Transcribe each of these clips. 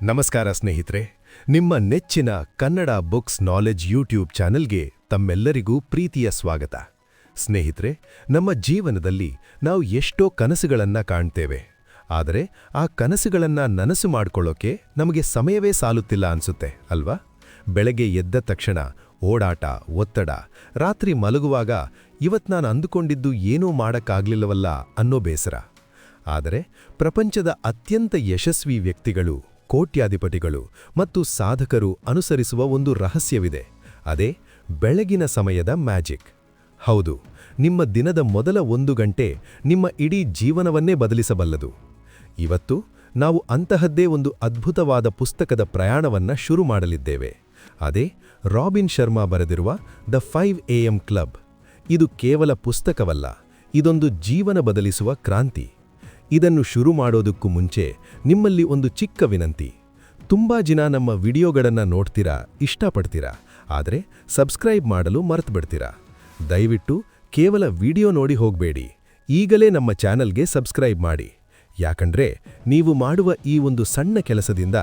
ನಮಸ್ಕಾರ ಸ್ನೇಹಿತರೆ, ನಿಮ್ಮ ನೆಚ್ಚಿನ ಕನ್ನಡ ಬುಕ್ಸ್ ನಾಲೆಡ್ಜ್ ಯೂಟ್ಯೂಬ್ ಚಾನೆಲ್ಗೆ ತಮ್ಮೆಲ್ಲರಿಗೂ ಪ್ರೀತಿಯ ಸ್ವಾಗತ. ಸ್ನೇಹಿತರೆ, ನಮ್ಮ ಜೀವನದಲ್ಲಿ ನಾವು ಎಷ್ಟೋ ಕನಸುಗಳನ್ನು ಕಾಣ್ತೇವೆ. ಆದರೆ ಆ ಕನಸುಗಳನ್ನು ನನಸು ಮಾಡ್ಕೊಳ್ಳೋಕೆ ನಮಗೆ ಸಮಯವೇ ಸಾಲುತ್ತಿಲ್ಲ ಅನ್ಸುತ್ತೆ ಅಲ್ವಾ? ಬೆಳಗ್ಗೆ ಎದ್ದ ತಕ್ಷಣ ಓಡಾಟ, ಒತ್ತಡ, ರಾತ್ರಿ ಮಲಗುವಾಗ ಇವತ್ತು ನಾನು ಅಂದುಕೊಂಡಿದ್ದು ಏನೂ ಮಾಡೋಕ್ಕಾಗ್ಲಿಲ್ಲವಲ್ಲ ಅನ್ನೋ ಬೇಸರ. ಆದರೆ ಪ್ರಪಂಚದ ಅತ್ಯಂತ ಯಶಸ್ವಿ ವ್ಯಕ್ತಿಗಳು, ಕೋಟ್ಯಾಧಿಪತಿಗಳು ಮತ್ತು ಸಾಧಕರು ಅನುಸರಿಸುವ ಒಂದು ರಹಸ್ಯವಿದೆ. ಅದೇ ಬೆಳಗಿನ ಸಮಯದ ಮ್ಯಾಜಿಕ್. ಹೌದು, ನಿಮ್ಮ ದಿನದ ಮೊದಲ 1 ಗಂಟೆ ನಿಮ್ಮ ಇಡೀ ಜೀವನವನ್ನೇ ಬದಲಿಸಬಲ್ಲದು. ಇವತ್ತು ನಾವು ಅಂತಹದ್ದೇ ಒಂದು ಅದ್ಭುತವಾದ ಪುಸ್ತಕದ ಪ್ರಯಾಣವನ್ನು ಶುರು ಮಾಡಲಿದ್ದೇವೆ. ಅದೇ ರಾಬಿನ್ ಶರ್ಮಾ ಬರೆದಿರುವ ದ 5 AM ಕ್ಲಬ್. ಇದು ಕೇವಲ ಪುಸ್ತಕವಲ್ಲ, ಇದೊಂದು ಜೀವನ ಬದಲಿಸುವ ಕ್ರಾಂತಿ. ಇದನ್ನು ಶುರು ಮಾಡೋದಕ್ಕೂ ಮುಂಚೆ ನಿಮ್ಮಲ್ಲಿ ಒಂದು ಚಿಕ್ಕ ವಿನಂತಿ. ತುಂಬಾ ಜನ ನಮ್ಮ ವಿಡಿಯೋಗಳನ್ನು ನೋಡ್ತೀರಾ, ಇಷ್ಟಪಡ್ತೀರಾ, ಆದರೆ ಸಬ್ಸ್ಕ್ರೈಬ್ ಮಾಡಲು ಮರೆತುಬಿಡ್ತೀರಾ. ದಯವಿಟ್ಟು ಕೇವಲ ವಿಡಿಯೋ ನೋಡಿ ಹೋಗಬೇಡಿ, ಈಗಲೇ ನಮ್ಮ ಚಾನಲ್ಗೆ ಸಬ್ಸ್ಕ್ರೈಬ್ ಮಾಡಿ. ಯಾಕಂದ್ರೆ ನೀವು ಮಾಡುವ ಈ ಒಂದು ಸಣ್ಣ ಕೆಲಸದಿಂದ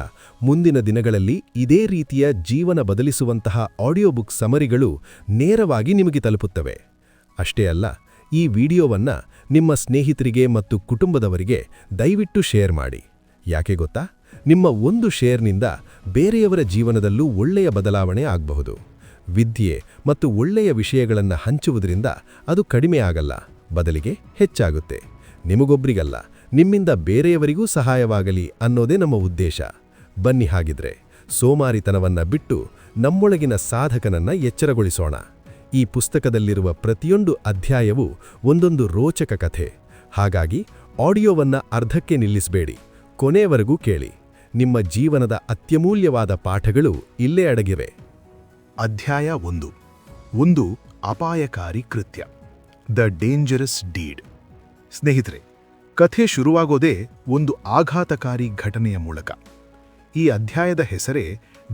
ಮುಂದಿನ ದಿನಗಳಲ್ಲಿ ಇದೇ ರೀತಿಯ ಜೀವನ ಬದಲಿಸುವಂತಹ ಆಡಿಯೋ ಬುಕ್ ಸಮರಿಗಳು ನೇರವಾಗಿ ನಿಮಗೆ ತಲುಪುತ್ತವೆ. ಅಷ್ಟೇ ಅಲ್ಲ, ಈ ವಿಡಿಯೋವನ್ನು ನಿಮ್ಮ ಸ್ನೇಹಿತರಿಗೆ ಮತ್ತು ಕುಟುಂಬದವರಿಗೆ ದಯವಿಟ್ಟು ಶೇರ್ ಮಾಡಿ. ಯಾಕೆ ಗೊತ್ತಾ? ನಿಮ್ಮ ಒಂದು ಶೇರ್ನಿಂದ ಬೇರೆಯವರ ಜೀವನದಲ್ಲೂ ಒಳ್ಳೆಯ ಬದಲಾವಣೆ ಆಗಬಹುದು. ವಿದ್ಯೆ ಮತ್ತು ಒಳ್ಳೆಯ ವಿಷಯಗಳನ್ನು ಹಂಚುವುದರಿಂದ ಅದು ಕಡಿಮೆ ಆಗಲ್ಲ, ಬದಲಿಗೆ ಹೆಚ್ಚಾಗುತ್ತೆ. ನಿಮಗೊಬ್ಬರಿಗಲ್ಲ, ನಿಮ್ಮಿಂದ ಬೇರೆಯವರಿಗೂ ಸಹಾಯವಾಗಲಿ ಅನ್ನೋದೇ ನಮ್ಮ ಉದ್ದೇಶ. ಬನ್ನಿ, ಹಾಗಿದ್ರೆ ಸೋಮಾರಿತನವನ್ನು ಬಿಟ್ಟು ನಮ್ಮೊಳಗಿನ ಸಾಧಕನನ್ನು ಎಚ್ಚರಗೊಳಿಸೋಣ. ಈ ಪುಸ್ತಕದಲ್ಲಿರುವ ಪ್ರತಿಯೊಂದು ಅಧ್ಯಾಯವೂ ಒಂದೊಂದು ರೋಚಕ ಕಥೆ. ಹಾಗಾಗಿ ಆಡಿಯೋವನ್ನು ಅರ್ಧಕ್ಕೆ ನಿಲ್ಲಿಸಬೇಡಿ, ಕೊನೆಯವರೆಗೂ ಕೇಳಿ. ನಿಮ್ಮ ಜೀವನದ ಅತ್ಯಮೂಲ್ಯವಾದ ಪಾಠಗಳು ಇಲ್ಲೇ ಅಡಗಿವೆ. ಅಧ್ಯಾಯ 1. ಒಂದು ಅಪಾಯಕಾರಿ ಕೃತ್ಯ, ದ ಡೇಂಜರಸ್ ಡೀಡ್. ಸ್ನೇಹಿತರೆ, ಕಥೆ ಶುರುವಾಗೋದೇ ಒಂದು ಆಘಾತಕಾರಿ ಘಟನೆಯ ಮೂಲಕ. ಈ ಅಧ್ಯಾಯದ ಹೆಸರೇ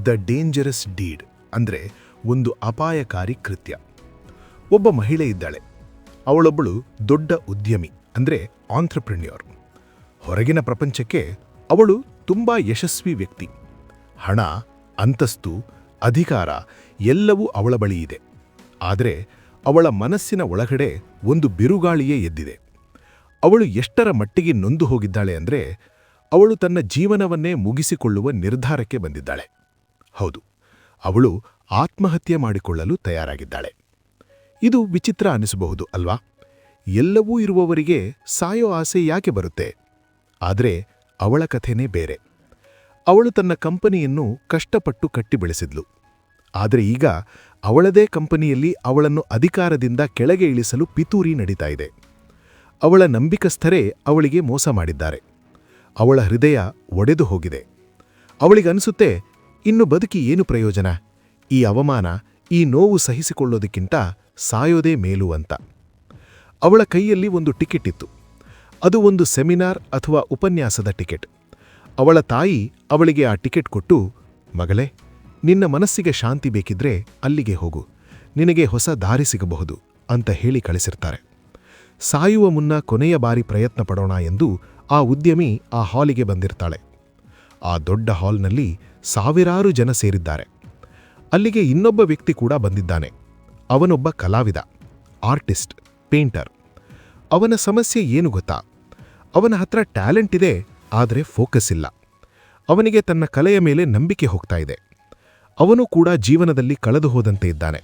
ದ ಡೇಂಜರಸ್ ಡೀಡ್, ಅಂದರೆ ಒಂದು ಅಪಾಯಕಾರಿ ಕೃತ್ಯ. ಒಬ್ಬ ಮಹಿಳೆ ಇದ್ದಾಳೆ. ಅವಳೊಬ್ಬಳು ದೊಡ್ಡ ಉದ್ಯಮಿ, ಅಂದರೆ ಆಂಟ್ರಪ್ರೆನ್ಯೂರ್. ಹೊರಗಿನ ಪ್ರಪಂಚಕ್ಕೆ ಅವಳು ತುಂಬಾ ಯಶಸ್ವಿ ವ್ಯಕ್ತಿ. ಹಣ, ಅಂತಸ್ತು, ಅಧಿಕಾರ ಎಲ್ಲವೂ ಅವಳ ಬಳಿ ಇದೆ. ಆದರೆ ಅವಳ ಮನಸ್ಸಿನ ಒಳಗಡೆ ಒಂದು ಬಿರುಗಾಳಿಯೇ ಎದ್ದಿದೆ. ಅವಳು ಎಷ್ಟರ ಮಟ್ಟಿಗೆ ನೊಂದು ಹೋಗಿದ್ದಾಳೆ ಅಂದರೆ ಅವಳು ತನ್ನ ಜೀವನವನ್ನೇ ಮುಗಿಸಿಕೊಳ್ಳುವ ನಿರ್ಧಾರಕ್ಕೆ ಬಂದಿದ್ದಾಳೆ. ಹೌದು, ಅವಳು ಆತ್ಮಹತ್ಯೆ ಮಾಡಿಕೊಳ್ಳಲು ತಯಾರಾಗಿದ್ದಾಳೆ. ಇದು ವಿಚಿತ್ರ ಅನಿಸಬಹುದು ಅಲ್ವಾ? ಎಲ್ಲವೂ ಇರುವವರಿಗೆ ಸಾಯೋ ಆಸೆ ಯಾಕೆ ಬರುತ್ತೆ? ಆದರೆ ಅವಳ ಕಥೆನೇ ಬೇರೆ. ಅವಳು ತನ್ನ ಕಂಪನಿಯನ್ನು ಕಷ್ಟಪಟ್ಟು ಕಟ್ಟಿ ಬೆಳೆಸಿದ್ಲು. ಆದರೆ ಈಗ ಅವಳದೇ ಕಂಪನಿಯಲ್ಲಿ ಅವಳನ್ನು ಅಧಿಕಾರದಿಂದ ಕೆಳಗೆ ಇಳಿಸಲು ಪಿತೂರಿ ನಡೀತಾ ಇದೆ. ಅವಳ ನಂಬಿಕಸ್ಥರೇ ಅವಳಿಗೆ ಮೋಸ ಮಾಡಿದ್ದಾರೆ. ಅವಳ ಹೃದಯ ಒಡೆದು ಹೋಗಿದೆ. ಅವಳಿಗನ್ಸುತ್ತೆ, ಇನ್ನು ಬದುಕಿ ಏನು ಪ್ರಯೋಜನ? ಈ ಅವಮಾನ, ಈ ನೋವು ಸಹಿಸಿಕೊಳ್ಳೋದಕ್ಕಿಂತ ಸಾಯೋದೇ ಮೇಲು ಅಂತ. ಅವಳ ಕೈಯಲ್ಲಿ ಒಂದು ಟಿಕೆಟ್ ಇತ್ತು. ಅದು ಒಂದು ಸೆಮಿನಾರ್ ಅಥವಾ ಉಪನ್ಯಾಸದ ಟಿಕೆಟ್. ಅವಳ ತಾಯಿ ಅವಳಿಗೆ ಆ ಟಿಕೆಟ್ ಕೊಟ್ಟು, ಮಗಳೇ, ನಿನ್ನ ಮನಸ್ಸಿಗೆ ಶಾಂತಿ ಬೇಕಿದ್ರೆ ಅಲ್ಲಿಗೆ ಹೋಗು, ನಿನಗೆ ಹೊಸ ದಾರಿ ಸಿಗಬಹುದು ಅಂತ ಹೇಳಿ ಕಳಿಸಿರ್ತಾರೆ. ಸಾಯುವ ಮುನ್ನ ಕೊನೆಯ ಬಾರಿ ಪ್ರಯತ್ನ ಪಡೋಣ ಎಂದು ಆ ಉದ್ಯಮಿ ಆ ಹಾಲಿಗೆ ಬಂದಿರ್ತಾಳೆ. ಆ ದೊಡ್ಡ ಹಾಲ್ನಲ್ಲಿ ಸಾವಿರಾರು ಜನ ಸೇರಿದ್ದಾರೆ. ಅಲ್ಲಿಗೆ ಇನ್ನೊಬ್ಬ ವ್ಯಕ್ತಿ ಕೂಡ ಬಂದಿದ್ದಾನೆ. ಅವನೊಬ್ಬ ಕಲಾವಿದ, ಆರ್ಟಿಸ್ಟ್, ಪೇಂಟರ್. ಅವನ ಸಮಸ್ಯೆ ಏನು ಗೊತ್ತಾ? ಅವನ ಹತ್ರ ಟ್ಯಾಲೆಂಟ್ ಇದೆ, ಆದರೆ ಫೋಕಸ್ ಇಲ್ಲ. ಅವನಿಗೆ ತನ್ನ ಕಲೆಯ ಮೇಲೆ ನಂಬಿಕೆ ಹೋಗ್ತಾ ಇದೆ. ಅವನು ಕೂಡ ಜೀವನದಲ್ಲಿ ಕಳೆದು ಹೋದಂತೆ ಇದ್ದಾನೆ.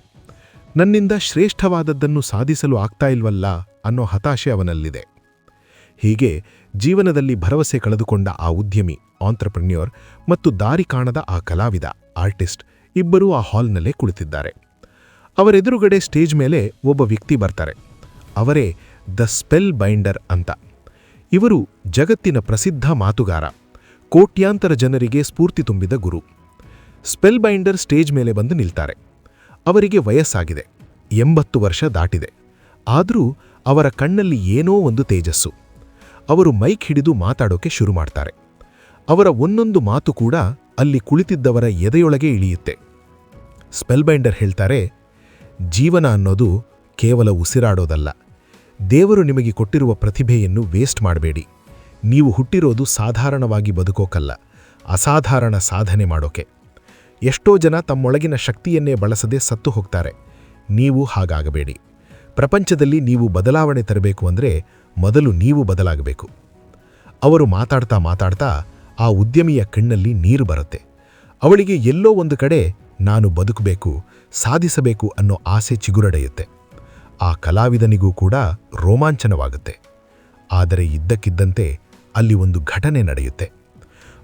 ನನ್ನಿಂದ ಶ್ರೇಷ್ಠವಾದದ್ದನ್ನು ಸಾಧಿಸಲು ಆಗ್ತಾ ಇಲ್ವಲ್ಲ ಅನ್ನೋ ಹತಾಶೆ ಅವನಲ್ಲಿದೆ. ಹೀಗೆ ಜೀವನದಲ್ಲಿ ಭರವಸೆ ಕಳೆದುಕೊಂಡ ಆ ಉದ್ಯಮಿ, ಆಂಟ್ರಪ್ರೆನ್ಯೂರ್, ಮತ್ತು ದಾರಿ ಕಾಣದ ಆ ಕಲಾವಿದ, ಆರ್ಟಿಸ್ಟ್ ಇಬ್ಬರೂ ಆ ಹಾಲ್ನಲ್ಲೇ ಕುಳಿತಿದ್ದಾರೆ. ಅವರೆದುರುಗಡೆ ಸ್ಟೇಜ್ ಮೇಲೆ ಒಬ್ಬ ವ್ಯಕ್ತಿ ಬರ್ತಾರೆ. ಅವರೇ ದ ಸ್ಪೆಲ್ ಬೈಂಡರ್ ಅಂತ. ಇವರು ಜಗತ್ತಿನ ಪ್ರಸಿದ್ಧ ಮಾತುಗಾರ, ಕೋಟ್ಯಾಂತರ ಜನರಿಗೆ ಸ್ಫೂರ್ತಿ ತುಂಬಿದ ಗುರು. ಸ್ಪೆಲ್ ಬೈಂಡರ್ ಸ್ಟೇಜ್ ಮೇಲೆ ಬಂದು ನಿಲ್ತಾರೆ. ಅವರಿಗೆ ವಯಸ್ಸಾಗಿದೆ, 80 ವರ್ಷ ದಾಟಿದೆ. ಆದರೂ ಅವರ ಕಣ್ಣಲ್ಲಿ ಏನೋ ಒಂದು ತೇಜಸ್ಸು. ಅವರು ಮೈಕ್ ಹಿಡಿದು ಮಾತಾಡೋಕೆ ಶುರು ಮಾಡ್ತಾರೆ. ಅವರ ಒಂದೊಂದು ಮಾತು ಕೂಡ ಅಲ್ಲಿ ಕುಳಿತಿದ್ದವರ ಎದೆಯೊಳಗೆ ಇಳಿಯುತ್ತೆ. ಸ್ಪೆಲ್ ಬೈಂಡರ್ ಹೇಳ್ತಾರೆ, ಜೀವನ ಅನ್ನೋದು ಕೇವಲ ಉಸಿರಾಡೋದಲ್ಲ. ದೇವರು ನಿಮಗೆ ಕೊಟ್ಟಿರುವ ಪ್ರತಿಭೆಯನ್ನು ವೇಸ್ಟ್ ಮಾಡಬೇಡಿ. ನೀವು ಹುಟ್ಟಿರೋದು ಸಾಧಾರಣವಾಗಿ ಬದುಕೋಕಲ್ಲ, ಅಸಾಧಾರಣ ಸಾಧನೆ ಮಾಡೋಕೆ. ಎಷ್ಟೋ ಜನ ತಮ್ಮೊಳಗಿನ ಶಕ್ತಿಯನ್ನೇ ಬಳಸದೆ ಸತ್ತು ಹೋಗ್ತಾರೆ. ನೀವು ಹಾಗಾಗಬೇಡಿ. ಪ್ರಪಂಚದಲ್ಲಿ ನೀವು ಬದಲಾವಣೆ ತರಬೇಕು ಅಂದರೆ ಮೊದಲು ನೀವು ಬದಲಾಗಬೇಕು. ಅವರು ಮಾತಾಡ್ತಾ ಆ ಉದ್ಯಮಿಯ ಕಣ್ಣಲ್ಲಿ ನೀರು ಬರುತ್ತೆ. ಅವಳಿಗೆ ಎಲ್ಲೋ ಒಂದು ಕಡೆ ನಾನು ಬದುಕಬೇಕು, ಸಾಧಿಸಬೇಕು ಅನ್ನೋ ಆಸೆ ಚಿಗುರಡೆಯುತ್ತೆ. ಆ ಕಲಾವಿದನಿಗೂ ಕೂಡ ರೋಮಾಂಚನವಾಗುತ್ತೆ. ಆದರೆ ಇದ್ದಕ್ಕಿದ್ದಂತೆ ಅಲ್ಲಿ ಒಂದು ಘಟನೆ ನಡೆಯುತ್ತೆ.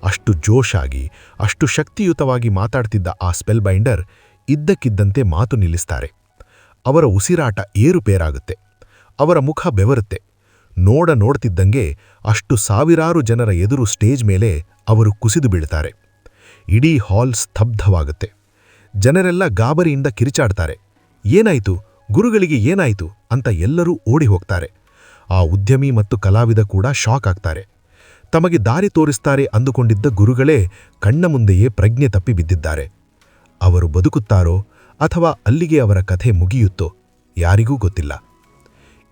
ಅಷ್ಟು ಜೋಶಾಗಿ, ಅಷ್ಟು ಶಕ್ತಿಯುತವಾಗಿ ಮಾತಾಡ್ತಿದ್ದ ಆ ಸ್ಪೆಲ್ ಬೈಂಡರ್ ಇದ್ದಕ್ಕಿದ್ದಂತೆ ಮಾತು ನಿಲ್ಲಿಸ್ತಾರೆ. ಅವರ ಉಸಿರಾಟ ಏರುಪೇರಾಗುತ್ತೆ. ಅವರ ಮುಖ ಬೆವರುತ್ತೆ. ನೋಡ್ತಿದ್ದಂಗೆ ಅಷ್ಟು ಸಾವಿರಾರು ಜನರ ಎದುರು ಸ್ಟೇಜ್ ಮೇಲೆ ಅವರು ಕುಸಿದು ಬೀಳ್ತಾರೆ. ಇಡೀ ಹಾಲ್ ಸ್ತಬ್ಧವಾಗುತ್ತೆ. ಜನರೆಲ್ಲ ಗಾಬರಿಯಿಂದ ಕಿರಿಚಾಡ್ತಾರೆ. ಏನಾಯಿತು, ಗುರುಗಳಿಗೆ ಏನಾಯಿತು ಅಂತ ಎಲ್ಲರೂ ಓಡಿ ಹೋಗ್ತಾರೆ. ಆ ಉದ್ಯಮಿ ಮತ್ತು ಕಲಾವಿದ ಕೂಡ ಶಾಕ್ ಆಗ್ತಾರೆ. ತಮಗೆ ದಾರಿ ತೋರಿಸ್ತಾರೆ ಅಂದುಕೊಂಡಿದ್ದ ಗುರುಗಳೇ ಕಣ್ಣ ಮುಂದೆಯೇ ಪ್ರಜ್ಞೆ ತಪ್ಪಿ ಬಿದ್ದಿದ್ದಾರೆ. ಅವರು ಬದುಕುತ್ತಾರೋ ಅಥವಾ ಅಲ್ಲಿಗೆ ಅವರ ಕಥೆ ಮುಗಿಯುತ್ತೋ ಯಾರಿಗೂ ಗೊತ್ತಿಲ್ಲ.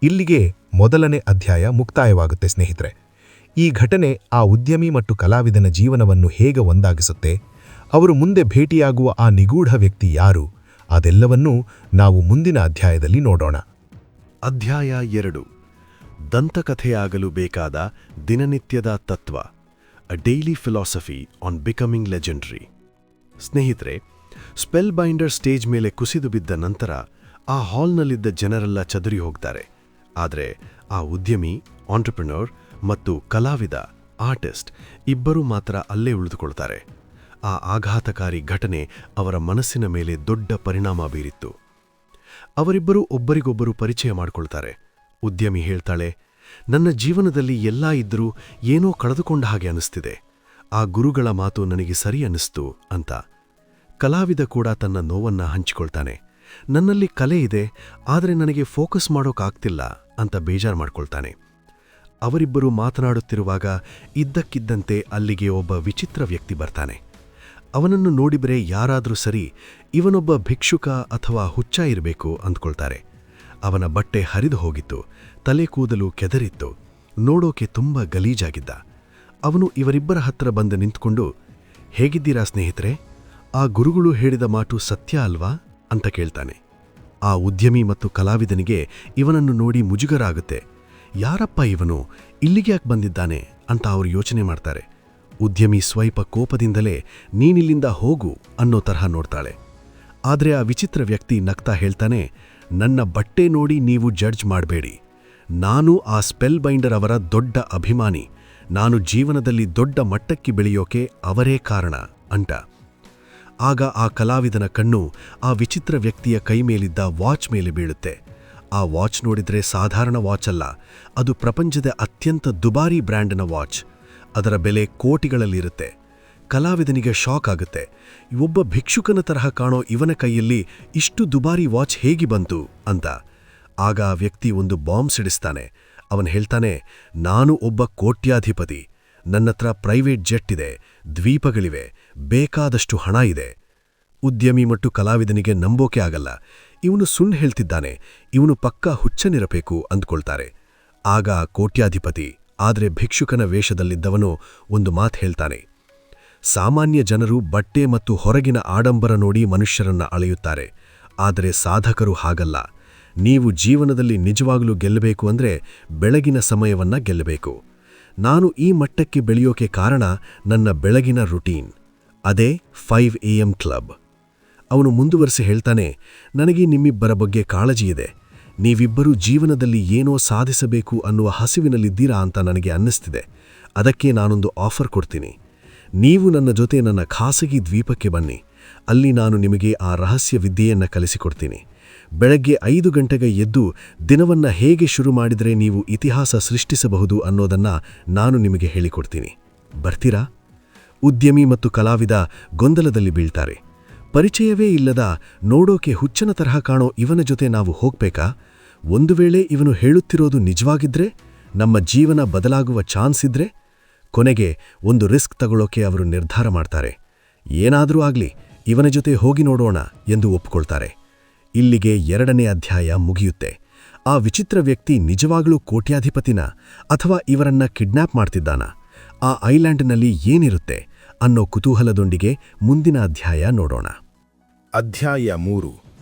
ಇಲ್ಲಿಗೆ ಮೊದಲನೇ ಅಧ್ಯಾಯ ಮುಕ್ತಾಯವಾಗುತ್ತೆ ಸ್ನೇಹಿತರೆ. ಈ ಘಟನೆ ಆ ಉದ್ಯಮಿ ಮತ್ತು ಕಲಾವಿದನ ಜೀವನವನ್ನು ಹೇಗೆ ಒಂದಾಗಿಸುತ್ತೆ, ಅವರು ಮುಂದೆ ಭೇಟಿಯಾಗುವ ಆ ನಿಗೂಢ ವ್ಯಕ್ತಿ ಯಾರು, ಅದೆಲ್ಲವನ್ನೂ ನಾವು ಮುಂದಿನ ಅಧ್ಯಾಯದಲ್ಲಿ ನೋಡೋಣ. ಅಧ್ಯಾಯ 2. ದಂತಕಥೆಯಾಗಲು ಬೇಕಾದ ದಿನನಿತ್ಯದ ತತ್ವ, a daily philosophy on becoming legendary. ಸ್ನೇಹಿತರೆ, ಸ್ಪೆಲ್ ಬೈಂಡರ್ ಸ್ಟೇಜ್ ಮೇಲೆ ಕುಸಿದು ಬಿದ್ದ ನಂತರ ಆ ಹಾಲ್ನಲ್ಲಿದ್ದ ಜನರೆಲ್ಲ ಚದುರಿ ಹೋಗ್ತಾರೆ. ಆದರೆ ಆ ಉದ್ಯಮಿ, ಆಂಟ್ರಪ್ರಿನರ್ ಮತ್ತು ಕಲಾವಿದ, ಆರ್ಟಿಸ್ಟ್ ಇಬ್ಬರೂ ಮಾತ್ರ ಅಲ್ಲೇ ಉಳಿದುಕೊಳ್ತಾರೆ. ಆ ಆಘಾತಕಾರಿ ಘಟನೆ ಅವರ ಮನಸ್ಸಿನ ಮೇಲೆ ದೊಡ್ಡ ಪರಿಣಾಮ ಬೀರಿತ್ತು. ಅವರಿಬ್ಬರೂ ಒಬ್ಬರಿಗೊಬ್ಬರು ಪರಿಚಯ ಮಾಡಿಕೊಳ್ತಾರೆ. ಉದ್ಯಮಿ ಹೇಳ್ತಾಳೆ, ನನ್ನ ಜೀವನದಲ್ಲಿ ಎಲ್ಲ ಇದ್ದರೂ ಏನೋ ಕಳೆದುಕೊಂಡ ಹಾಗೆ ಅನಿಸ್ತಿದೆ. ಆ ಗುರುಗಳ ಮಾತು ನನಗೆ ಸರಿ ಅನ್ನಿಸ್ತು ಅಂತ. ಕಲಾವಿದ ಕೂಡ ತನ್ನ ನೋವನ್ನ ಹಂಚಿಕೊಳ್ತಾನೆ. ನನ್ನಲ್ಲಿ ಕಲೆ ಇದೆ, ಆದರೆ ನನಗೆ ಫೋಕಸ್ ಮಾಡೋಕ್ಕಾಗ್ತಿಲ್ಲ ಅಂತ ಬೇಜಾರು ಮಾಡ್ಕೊಳ್ತಾನೆ. ಅವರಿಬ್ಬರು ಮಾತನಾಡುತ್ತಿರುವಾಗ ಇದ್ದಕ್ಕಿದ್ದಂತೆ ಅಲ್ಲಿಗೆ ಒಬ್ಬ ವಿಚಿತ್ರ ವ್ಯಕ್ತಿ ಬರ್ತಾನೆ. ಅವನನ್ನು ನೋಡಿದರೆ ಯಾರಾದರೂ ಸರಿ, ಇವನೊಬ್ಬ ಭಿಕ್ಷುಕ ಅಥವಾ ಹುಚ್ಚ ಇರಬೇಕು ಅಂದ್ಕೊಳ್ತಾರೆ. ಅವನ ಬಟ್ಟೆ ಹರಿದು ಹೋಗಿತ್ತು, ತಲೆ ಕೂದಲು ಕೆದರಿತ್ತು, ನೋಡೋಕೆ ತುಂಬ ಗಲೀಜಾಗಿದ್ದ. ಅವನು ಇವರಿಬ್ಬರ ಹತ್ರ ಬಂದು ನಿಂತ್ಕೊಂಡು, ಹೇಗಿದ್ದೀರಾ ಸ್ನೇಹಿತರೆ, ಆ ಗುರುಗಳು ಹೇಳಿದ ಮಾತು ಸತ್ಯ ಅಲ್ವಾ ಅಂತ ಕೇಳ್ತಾನೆ. ಆ ಉದ್ಯಮಿ ಮತ್ತು ಕಲಾವಿದನಿಗೆ ಇವನನ್ನು ನೋಡಿ ಮುಜುಗರ ಆಗುತ್ತೆ. ಯಾರಪ್ಪ ಇವನು, ಇಲ್ಲಿಗೆ ಯಾಕೆ ಬಂದಿದ್ದಾನೆ ಅಂತ ಅವರು ಯೋಚನೆ ಮಾಡ್ತಾರೆ. ಉದ್ಯಮಿ ಸ್ವಲ್ಪ ಕೋಪದಿಂದಲೇ ನೀನಿಲ್ಲಿಂದ ಹೋಗು ಅನ್ನೋ ತರಹ ನೋಡ್ತಾಳೆ. ಆದರೆ ಆ ವಿಚಿತ್ರ ವ್ಯಕ್ತಿ ನಗ್ತಾ ಹೇಳ್ತಾನೆ, ನನ್ನ ಬಟ್ಟೆ ನೋಡಿ ನೀವು ಜಡ್ಜ್ ಮಾಡಬೇಡಿ. ನಾನು ಆ ಸ್ಪೆಲ್ ಬೈಂಡರ್ ಅವರ ದೊಡ್ಡ ಅಭಿಮಾನಿ. ನಾನು ಜೀವನದಲ್ಲಿ ದೊಡ್ಡ ಮಟ್ಟಕ್ಕೆ ಬೆಳೆಯೋಕೆ ಅವರೇ ಕಾರಣ ಅಂತ. ಆಗ ಆ ಕಲಾವಿದನ ಕಣ್ಣು ಆ ವಿಚಿತ್ರ ವ್ಯಕ್ತಿಯ ಕೈ ಮೇಲಿದ್ದ ವಾಚ್ ಮೇಲೆ ಬೀಳುತ್ತೆ. ಆ ವಾಚ್ ನೋಡಿದ್ರೆ ಸಾಧಾರಣ ವಾಚ್ ಅಲ್ಲ, ಅದು ಪ್ರಪಂಚದ ಅತ್ಯಂತ ದುಬಾರಿ ಬ್ರ್ಯಾಂಡ್ನ ವಾಚ್. ಅದರ ಬೆಲೆ ಕೋಟಿಗಳಲ್ಲಿರುತ್ತೆ. ಕಲಾವಿದನಿಗೆ ಶಾಕ್ ಆಗುತ್ತೆ. ಒಬ್ಬ ಭಿಕ್ಷುಕನ ತರಹ ಕಾಣೋ ಇವನ ಕೈಯಲ್ಲಿ ಇಷ್ಟು ದುಬಾರಿ ವಾಚ್ ಹೇಗೆ ಬಂತು ಅಂತ. ಆಗ ಆ ವ್ಯಕ್ತಿ ಒಂದು ಬಾಂಬ್ ಸಿಡಿಸ್ತಾನೆ. ಅವನು ಹೇಳ್ತಾನೆ, ನಾನು ಒಬ್ಬ ಕೋಟ್ಯಾಧಿಪತಿ. ನನ್ನತ್ರ ಪ್ರೈವೇಟ್ ಜೆಟ್ ಇದೆ, ದ್ವೀಪಗಳಿವೆ, ಬೇಕಾದಷ್ಟು ಹಣ ಇದೆ. ಉದ್ಯಮಿ ಮತ್ತು ಕಲಾವಿದನಿಗೆ ನಂಬೋಕೆ ಆಗಲ್ಲ. ಇವನು ಸುಳ್ಳು ಹೇಳ್ತಿದ್ದಾನೆ, ಇವನು ಪಕ್ಕಾ ಹುಚ್ಚನಿರಬೇಕು ಅಂದ್ಕೊಳ್ತಾರೆ. ಆಗ ಕೋಟ್ಯಾಧಿಪತಿ ಆದರೆ ಭಿಕ್ಷುಕನ ವೇಷದಲ್ಲಿದ್ದವನು ಒಂದು ಮಾತು ಹೇಳ್ತಾನೆ, ಸಾಮಾನ್ಯ ಜನರು ಬಟ್ಟೆ ಮತ್ತು ಹೊರಗಿನ ಆಡಂಬರ ನೋಡಿ ಮನುಷ್ಯರನ್ನ ಅಳೆಯುತ್ತಾರೆ, ಆದರೆ ಸಾಧಕರು ಹಾಗಲ್ಲ. ನೀವು ಜೀವನದಲ್ಲಿ ನಿಜವಾಗಲೂ ಗೆಲ್ಲಬೇಕು ಅಂದರೆ ಬೆಳಗಿನ ಸಮಯವನ್ನ ಗೆಲ್ಲಬೇಕು. ನಾನು ಈ ಮಟ್ಟಕ್ಕೆ ಬೆಳೆಯೋಕೆ ಕಾರಣ ನನ್ನ ಬೆಳಗಿನ ರುಟೀನ್, ಅದೇ 5 AM ಕ್ಲಬ್. ಅವನು ಮುಂದುವರಿಸಿ ಹೇಳ್ತಾನೆ, ನನಗೆ ನಿಮ್ಮಿಬ್ಬರ ಬಗ್ಗೆ ಕಾಳಜಿ ಇದೆ. ನೀವಿಬ್ಬರೂ ಜೀವನದಲ್ಲಿ ಏನೋ ಸಾಧಿಸಬೇಕು ಅನ್ನುವ ಹಸಿವಿನಲ್ಲಿದ್ದೀರಾ ಅಂತ ನನಗೆ ಅನ್ನಿಸ್ತಿದೆ. ಅದಕ್ಕೆ ನಾನೊಂದು ಆಫರ್ ಕೊಡ್ತೀನಿ. ನೀವು ನನ್ನ ಜೊತೆ ನನ್ನ ಖಾಸಗಿ ದ್ವೀಪಕ್ಕೆ ಬನ್ನಿ. ಅಲ್ಲಿ ನಾನು ನಿಮಗೆ ಆ ರಹಸ್ಯ ವಿದ್ಯೆಯನ್ನು ಕಲಿಸಿಕೊಡ್ತೀನಿ. ಬೆಳಗ್ಗೆ 5 ಗಂಟೆಗೆ ಎದ್ದು ದಿನವನ್ನ ಹೇಗೆ ಶುರು ಮಾಡಿದರೆ ನೀವು ಇತಿಹಾಸ ಸೃಷ್ಟಿಸಬಹುದು ಅನ್ನೋದನ್ನ ನಾನು ನಿಮಗೆ ಹೇಳಿಕೊಡ್ತೀನಿ. ಬರ್ತೀರಾ? ಉದ್ಯಮಿ ಮತ್ತು ಕಲಾವಿದ ಗೊಂದಲದಲ್ಲಿ ಬೀಳ್ತಾರೆ. ಪರಿಚಯವೇ ಇಲ್ಲದ, ನೋಡೋಕೆ ಹುಚ್ಚನ ತರಹ ಕಾಣೋ ಇವನ ಜೊತೆ ನಾವು ಹೋಗ್ಬೇಕಾ? ಒಂದು ವೇಳೆ ಇವನು ಹೇಳುತ್ತಿರೋದು ನಿಜವಾಗಿದ್ರೆ, ನಮ್ಮ ಜೀವನ ಬದಲಾಗುವ ಚಾನ್ಸ್ ಇದ್ರೆ? ಕೊನೆಗೆ ಒಂದು ರಿಸ್ಕ್ ತಗೊಳ್ಳೋಕೆ ಅವರು ನಿರ್ಧಾರ ಮಾಡ್ತಾರೆ. ಏನಾದರೂ ಆಗ್ಲಿ, ಇವನ ಜೊತೆ ಹೋಗಿ ನೋಡೋಣ ಎಂದು ಒಪ್ಕೊಳ್ತಾರೆ. ಇಲ್ಲಿಗೆ 2ನೇ ಅಧ್ಯಾಯ ಮುಗಿಯುತ್ತೆ. ಆ ವಿಚಿತ್ರ ವ್ಯಕ್ತಿ ನಿಜವಾಗಲೂ ಕೋಟ್ಯಾಧಿಪತಿನ ಅಥವಾ ಇವರನ್ನ ಕಿಡ್ನ್ಯಾಪ್ ಮಾಡ್ತಿದ್ದಾನ? ಆ ಐಲ್ಯಾಂಡ್ನಲ್ಲಿ ಏನಿರುತ್ತೆ? ಅನ್ನೋ ಕುತೂಹಲದೊಂದಿಗೆ ಮುಂದಿನ ಅಧ್ಯಾಯ ನೋಡೋಣ. ಅಧ್ಯಾಯ 3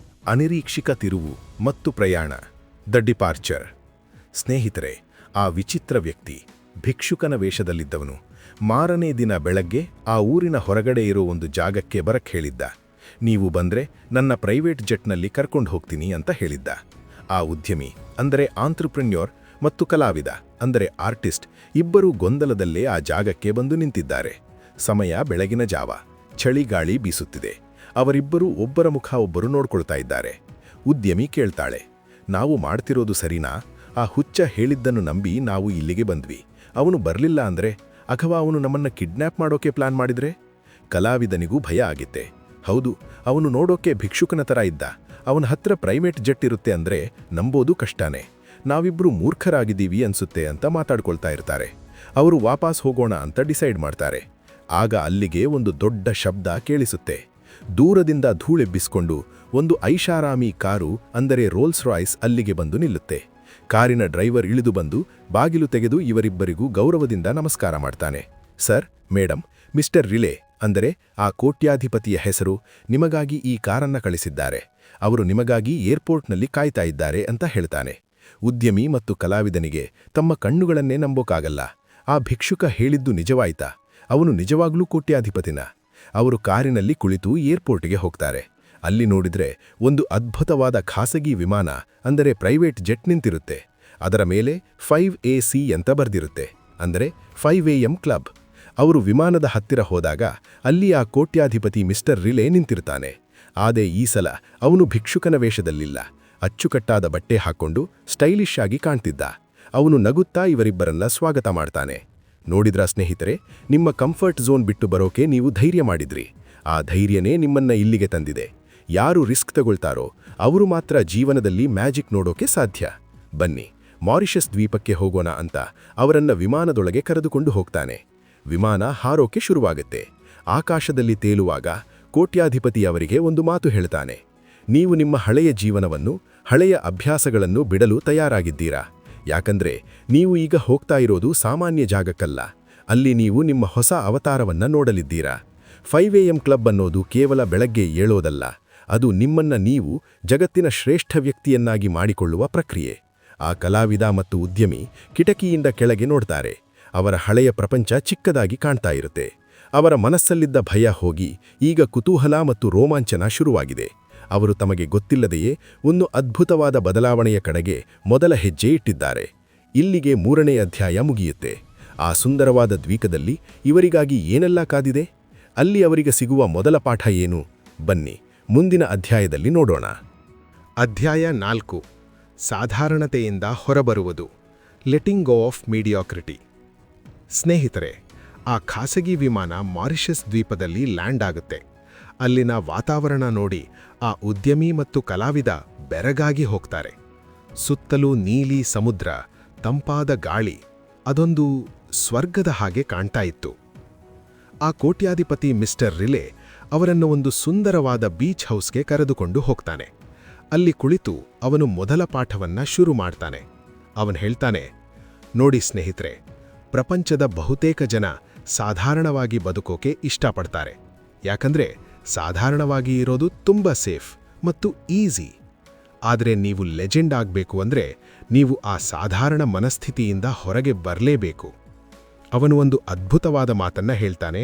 ಅನಿರೀಕ್ಷಿತ ತಿರುವು ಮತ್ತು ಪ್ರಯಾಣ ದ ಡಿಪಾರ್ಚರ್. ಸ್ನೇಹಿತರೆ, ಆ ವಿಚಿತ್ರ ವ್ಯಕ್ತಿ ಭಿಕ್ಷುಕನ ವೇಷದಲ್ಲಿದ್ದವನು ಮಾರನೇ ದಿನ ಬೆಳಗ್ಗೆ ಆ ಊರಿನ ಹೊರಗಡೆ ಇರೋ ಒಂದು ಜಾಗಕ್ಕೆ ಬರಕ್ಕೆ ಹೇಳಿದ್ದ. ನೀವು ಬಂದ್ರೆ ನನ್ನ ಪ್ರೈವೇಟ್ ಜೆಟ್ನಲ್ಲಿ ಕರ್ಕೊಂಡು ಹೋಗ್ತೀನಿ ಅಂತ ಹೇಳಿದ್ದ. ಆ ಉದ್ಯಮಿ ಅಂದರೆ ಆಂಟ್ರಪ್ರೆನ್ಯೂರ್ ಮತ್ತು ಕಲಾವಿದ ಅಂದರೆ ಆರ್ಟಿಸ್ಟ್ ಇಬ್ಬರೂ ಗೊಂದಲದಲ್ಲೇ ಆ ಜಾಗಕ್ಕೆ ಬಂದು ನಿಂತಿದ್ದಾರೆ. ಸಮಯ ಬೆಳಗಿನ ಜಾವ, ಚಳಿಗಾಳಿ ಬೀಸುತ್ತಿದೆ. ಅವರಿಬ್ಬರೂ ಒಬ್ಬರ ಮುಖ ಒಬ್ಬರು ನೋಡ್ಕೊಳ್ತಾ ಇದ್ದಾರೆ. ಉದ್ಯಮಿ ಕೇಳ್ತಾಳೆ, ನಾವು ಮಾಡ್ತಿರೋದು ಸರಿನಾ? ಆ ಹುಚ್ಚ ಹೇಳಿದ್ದನ್ನು ನಂಬಿ ನಾವು ಇಲ್ಲಿಗೆ ಬಂದ್ವಿ. ಅವನು ಬರಲಿಲ್ಲ ಅಂದ್ರೆ, ಅಥವಾ ಅವನು ನಮ್ಮನ್ನ ಕಿಡ್ನ್ಯಾಪ್ ಮಾಡೋಕೆ ಪ್ಲಾನ್ ಮಾಡಿದ್ರೆ? ಕಲಾವಿದನಿಗೂ ಭಯ ಆಗಿತ್ತೆ. ಹೌದು, ಅವನು ನೋಡೋಕೆ ಭಿಕ್ಷುಕನ ಥರ ಇದ್ದ. ಅವನ ಹತ್ರ ಪ್ರೈವೇಟ್ ಜೆಟ್ ಇರುತ್ತೆ ಅಂದ್ರೆ ನಂಬೋದು ಕಷ್ಟನೇ. ನಾವಿಬ್ರು ಮೂರ್ಖರಾಗಿದ್ದೀವಿ ಅನ್ಸುತ್ತೆ ಅಂತ ಮಾತಾಡ್ಕೊಳ್ತಾ ಇರ್ತಾರೆ. ಅವರು ವಾಪಸ್ ಹೋಗೋಣ ಅಂತ ಡಿಸೈಡ್ ಮಾಡ್ತಾರೆ. ಆಗ ಅಲ್ಲಿಗೆ ಒಂದು ದೊಡ್ಡ ಶಬ್ದ ಕೇಳಿಸುತ್ತೆ. ದೂರದಿಂದ ಧೂಳೆಬ್ಬಿಸ್ಕೊಂಡು ಒಂದು ಐಷಾರಾಮಿ ಕಾರು ಅಂದರೆ ರೋಲ್ಸ್ ರಾಯ್ಸ್ ಅಲ್ಲಿಗೆ ಬಂದು ನಿಲ್ಲುತ್ತೆ. ಕಾರಿನ ಡ್ರೈವರ್ ಇಳಿದು ಬಂದು ಬಾಗಿಲು ತೆಗೆದು ಇವರಿಬ್ಬರಿಗೂ ಗೌರವದಿಂದ ನಮಸ್ಕಾರ ಮಾಡ್ತಾನೆ. ಸರ್, ಮೇಡಮ್, ಮಿಸ್ಟರ್ ರಿಲೆ ಅಂದರೆ ಆ ಕೋಟ್ಯಾಧಿಪತಿಯ ಹೆಸರು, ನಿಮಗಾಗಿ ಈ ಕಾರನ್ನ ಕಳಿಸಿದ್ದಾರೆ. ಅವರು ನಿಮಗಾಗಿ ಏರ್ಪೋರ್ಟ್ನಲ್ಲಿ ಕಾಯ್ತಾ ಇದ್ದಾರೆ ಅಂತ ಹೇಳ್ತಾನೆ. ಉದ್ಯಮಿ ಮತ್ತು ಕಲಾವಿದನಿಗೆ ತಮ್ಮ ಕಣ್ಣುಗಳನ್ನೇ ನಂಬೋಕಾಗಲ್ಲ. ಆ ಭಿಕ್ಷುಕ ಹೇಳಿದ್ದು ನಿಜವಾಯ್ತಾ? ಅವನು ನಿಜವಾಗ್ಲೂ ಕೋಟ್ಯಾಧಿಪತಿನ? ಅವರು ಕಾರಿನಲ್ಲಿ ಕುಳಿತು ಏರ್ಪೋರ್ಟ್ಗೆ ಹೋಗ್ತಾರೆ. ಅಲ್ಲಿ ನೋಡಿದ್ರೆ ಒಂದು ಅದ್ಭುತವಾದ ಖಾಸಗಿ ವಿಮಾನ ಅಂದರೆ ಪ್ರೈವೇಟ್ ಜೆಟ್ ನಿಂತಿರುತ್ತೆ. ಅದರ ಮೇಲೆ 5AC ಅಂತ ಬರ್ದಿರುತ್ತೆ, ಅಂದರೆ 5AM ಕ್ಲಬ್. ಅವರು ವಿಮಾನದ ಹತ್ತಿರ ಹೋದಾಗ ಅಲ್ಲಿ ಆ ಕೋಟ್ಯಾಧಿಪತಿ ಮಿಸ್ಟರ್ ರಿಲೆ ನಿಂತಿರ್ತಾನೆ. ಆದರೆ ಈ ಸಲ ಅವನು ಭಿಕ್ಷುಕನ ವೇಷದಲ್ಲಿಲ್ಲ. ಅಚ್ಚುಕಟ್ಟಾದ ಬಟ್ಟೆ ಹಾಕ್ಕೊಂಡು ಸ್ಟೈಲಿಶ್ ಆಗಿ ಕಾಣ್ತಿದ್ದ. ಅವನು ನಗುತ್ತಾ ಇವರಿಬ್ಬರನ್ನ ಸ್ವಾಗತ ಮಾಡ್ತಾನೆ. ನೋಡಿದ್ರಾ ಸ್ನೇಹಿತರೆ, ನಿಮ್ಮ ಕಂಫರ್ಟ್ ಝೋನ್ ಬಿಟ್ಟು ಬರೋಕೆ ನೀವು ಧೈರ್ಯ ಮಾಡಿದ್ರಿ. ಆ ಧೈರ್ಯನೇ ನಿಮ್ಮನ್ನ ಇಲ್ಲಿಗೆ ತಂದಿದೆ. ಯಾರು ರಿಸ್ಕ್ ತಗೊಳ್ತಾರೋ ಅವರು ಮಾತ್ರ ಜೀವನದಲ್ಲಿ ಮ್ಯಾಜಿಕ್ ನೋಡೋಕೆ ಸಾಧ್ಯ. ಬನ್ನಿ, ಮಾರಿಷಸ್ ದ್ವೀಪಕ್ಕೆ ಹೋಗೋಣ ಅಂತ ಅವರನ್ನ ವಿಮಾನದೊಳಗೆ ಕರೆದುಕೊಂಡು ಹೋಗ್ತಾನೆ. ವಿಮಾನ ಹಾರೋಕೆ ಶುರುವಾಗುತ್ತೆ. ಆಕಾಶದಲ್ಲಿ ತೇಲುವಾಗ ಕೋಟ್ಯಾಧಿಪತಿ ಅವರಿಗೆ ಒಂದು ಮಾತು ಹೇಳ್ತಾನೆ. ನೀವು ನಿಮ್ಮ ಹಳೆಯ ಜೀವನವನ್ನು, ಹಳೆಯ ಅಭ್ಯಾಸಗಳನ್ನು ಬಿಡಲು ತಯಾರಾಗಿದ್ದೀರಾ? ಯಾಕಂದ್ರೆ ನೀವು ಈಗ ಹೋಗ್ತಾ ಇರೋದು ಸಾಮಾನ್ಯ ಜಾಗಕ್ಕಲ್ಲ. ಅಲ್ಲಿ ನೀವು ನಿಮ್ಮ ಹೊಸ ಅವತಾರವನ್ನ ನೋಡಲಿದ್ದೀರಾ. 5AM ಕ್ಲಬ್ ಅನ್ನೋದು ಕೇವಲ ಬೆಳಗ್ಗೆ ಏಳೋದಲ್ಲ, ಅದು ನಿಮ್ಮನ್ನ ನೀವು ಜಗತ್ತಿನ ಶ್ರೇಷ್ಠ ವ್ಯಕ್ತಿಯನ್ನಾಗಿ ಮಾಡಿಕೊಳ್ಳುವ ಪ್ರಕ್ರಿಯೆ. ಆ ಕಲಾವಿದ ಮತ್ತು ಉದ್ಯಮಿ ಕಿಟಕಿಯಿಂದ ಕೆಳಗೆ ನೋಡ್ತಾರೆ. ಅವರ ಹಳೆಯ ಪ್ರಪಂಚ ಚಿಕ್ಕದಾಗಿ ಕಾಣ್ತಾ ಇರುತ್ತೆ. ಅವರ ಮನಸ್ಸಲ್ಲಿದ್ದ ಭಯ ಹೋಗಿ ಈಗ ಕುತೂಹಲ ಮತ್ತು ರೋಮಾಂಚನ ಶುರುವಾಗಿದೆ. ಅವರು ತಮಗೆ ಗೊತ್ತಿಲ್ಲದೆಯೇ ಒಂದು ಅದ್ಭುತವಾದ ಬದಲಾವಣೆಯ ಕಡೆಗೆ ಮೊದಲ ಹೆಜ್ಜೆ ಇಟ್ಟಿದ್ದಾರೆ. ಇಲ್ಲಿಗೆ 3ನೇ ಅಧ್ಯಾಯ ಮುಗಿಯುತ್ತೆ. ಆ ಸುಂದರವಾದ ದ್ವೀಪದಲ್ಲಿ ಇವರಿಗಾಗಿ ಏನೆಲ್ಲ ಕಾದಿದೆ? ಅಲ್ಲಿ ಅವರಿಗೆ ಸಿಗುವ ಮೊದಲ ಪಾಠ ಏನು? ಬನ್ನಿ, ಮುಂದಿನ ಅಧ್ಯಾಯದಲ್ಲಿ ನೋಡೋಣ. ಅಧ್ಯಾಯ 4 ಸಾಧಾರಣತೆಯಿಂದ ಹೊರಬರುವುದು. Letting go of ಮೀಡಿಯಾಕ್ರಿಟಿ. ಸ್ನೇಹಿತರೆ, ಆ ಖಾಸಗಿ ವಿಮಾನ ಮಾರಿಷಸ್ ದ್ವೀಪದಲ್ಲಿ ಲ್ಯಾಂಡ್ ಆಗುತ್ತೆ. ಅಲ್ಲಿನ ವಾತಾವರಣ ನೋಡಿ ಆ ಉದ್ಯಮಿ ಮತ್ತು ಕಲಾವಿದ ಬೆರಗಾಗಿ ಹೋಗ್ತಾರೆ. ಸುತ್ತಲೂ ನೀಲಿ ಸಮುದ್ರ, ತಂಪಾದ ಗಾಳಿ, ಅದೊಂದು ಸ್ವರ್ಗದ ಹಾಗೆ ಕಾಣ್ತಾ ಇತ್ತು. ಆ ಕೋಟ್ಯಾಧಿಪತಿ ಮಿಸ್ಟರ್ ರಿಲೆ ಅವರನ್ನು ಒಂದು ಸುಂದರವಾದ ಬೀಚ್ ಹೌಸ್ಗೆ ಕರೆದುಕೊಂಡು ಹೋಗ್ತಾನೆ. ಅಲ್ಲಿ ಕುಳಿತು ಅವನು ಮೊದಲ ಪಾಠವನ್ನ ಶುರು ಮಾಡ್ತಾನೆ. ಅವನು ಹೇಳ್ತಾನೆ, ನೋಡಿ ಸ್ನೇಹಿತರೆ, ಪ್ರಪಂಚದ ಬಹುತೇಕ ಜನ ಸಾಧಾರಣವಾಗಿ ಬದುಕೋಕೆ ಇಷ್ಟಪಡ್ತಾರೆ. ಯಾಕಂದ್ರೆ ಸಾಧಾರಣವಾಗಿ ಇರೋದು ತುಂಬ ಸೇಫ್ ಮತ್ತು ಈಸಿ. ಆದರೆ ನೀವು ಲೆಜೆಂಡ್ ಆಗಬೇಕು ಅಂದ್ರೆ ನೀವು ಆ ಸಾಧಾರಣ ಮನಸ್ಥಿತಿಯಿಂದ ಹೊರಗೆ ಬರಲೇಬೇಕು. ಅವನು ಒಂದು ಅದ್ಭುತವಾದ ಮಾತನ್ನ ಹೇಳ್ತಾನೆ.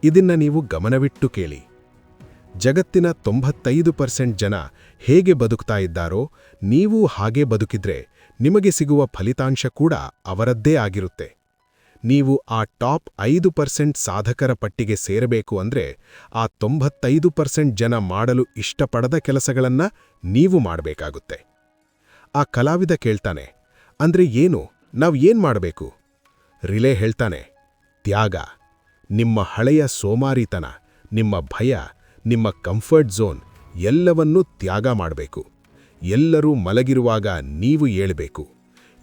ಇದನ್ನ ನೀವು ಗಮನವಿಟ್ಟು ಕೇಳಿ. ಜಗತ್ತಿನ 95% ಜನ ಹೇಗೆ ಬದುಕ್ತಾ ಇದ್ದಾರೋ ನೀವು ಹಾಗೆ ಬದುಕಿದ್ರೆ ನಿಮಗೆ ಸಿಗುವ ಫಲಿತಾಂಶ ಕೂಡ ಅವರದ್ದೇ ಆಗಿರುತ್ತೆ. ನೀವು ಆ ಟಾಪ್ 5% ಸಾಧಕರ ಪಟ್ಟಿಗೆ ಸೇರಬೇಕು ಅಂದ್ರೆ ಆ 95% ಜನ ಮಾಡಲು ಇಷ್ಟಪಡದ ಕೆಲಸಗಳನ್ನ ನೀವು ಮಾಡಬೇಕಾಗುತ್ತೆ. ಆ ಕಲಾವಿದ ಕೇಳ್ತಾನೆ, ಅಂದ್ರೆ ಏನು? ನಾವು ಏನ್ ಮಾಡಬೇಕು? ರಿಲೆ ಹೇಳ್ತಾನೆ, ತ್ಯಾಗ. ನಿಮ್ಮ ಹಳೆಯ ಸೋಮಾರಿತನ, ನಿಮ್ಮ ಭಯ, ನಿಮ್ಮ ಕಂಫರ್ಟ್ ಝೋನ್ ಎಲ್ಲವನ್ನೂ ತ್ಯಾಗ ಮಾಡಬೇಕು. ಎಲ್ಲರೂ ಮಲಗಿರುವಾಗ ನೀವು ಏಳಬೇಕು.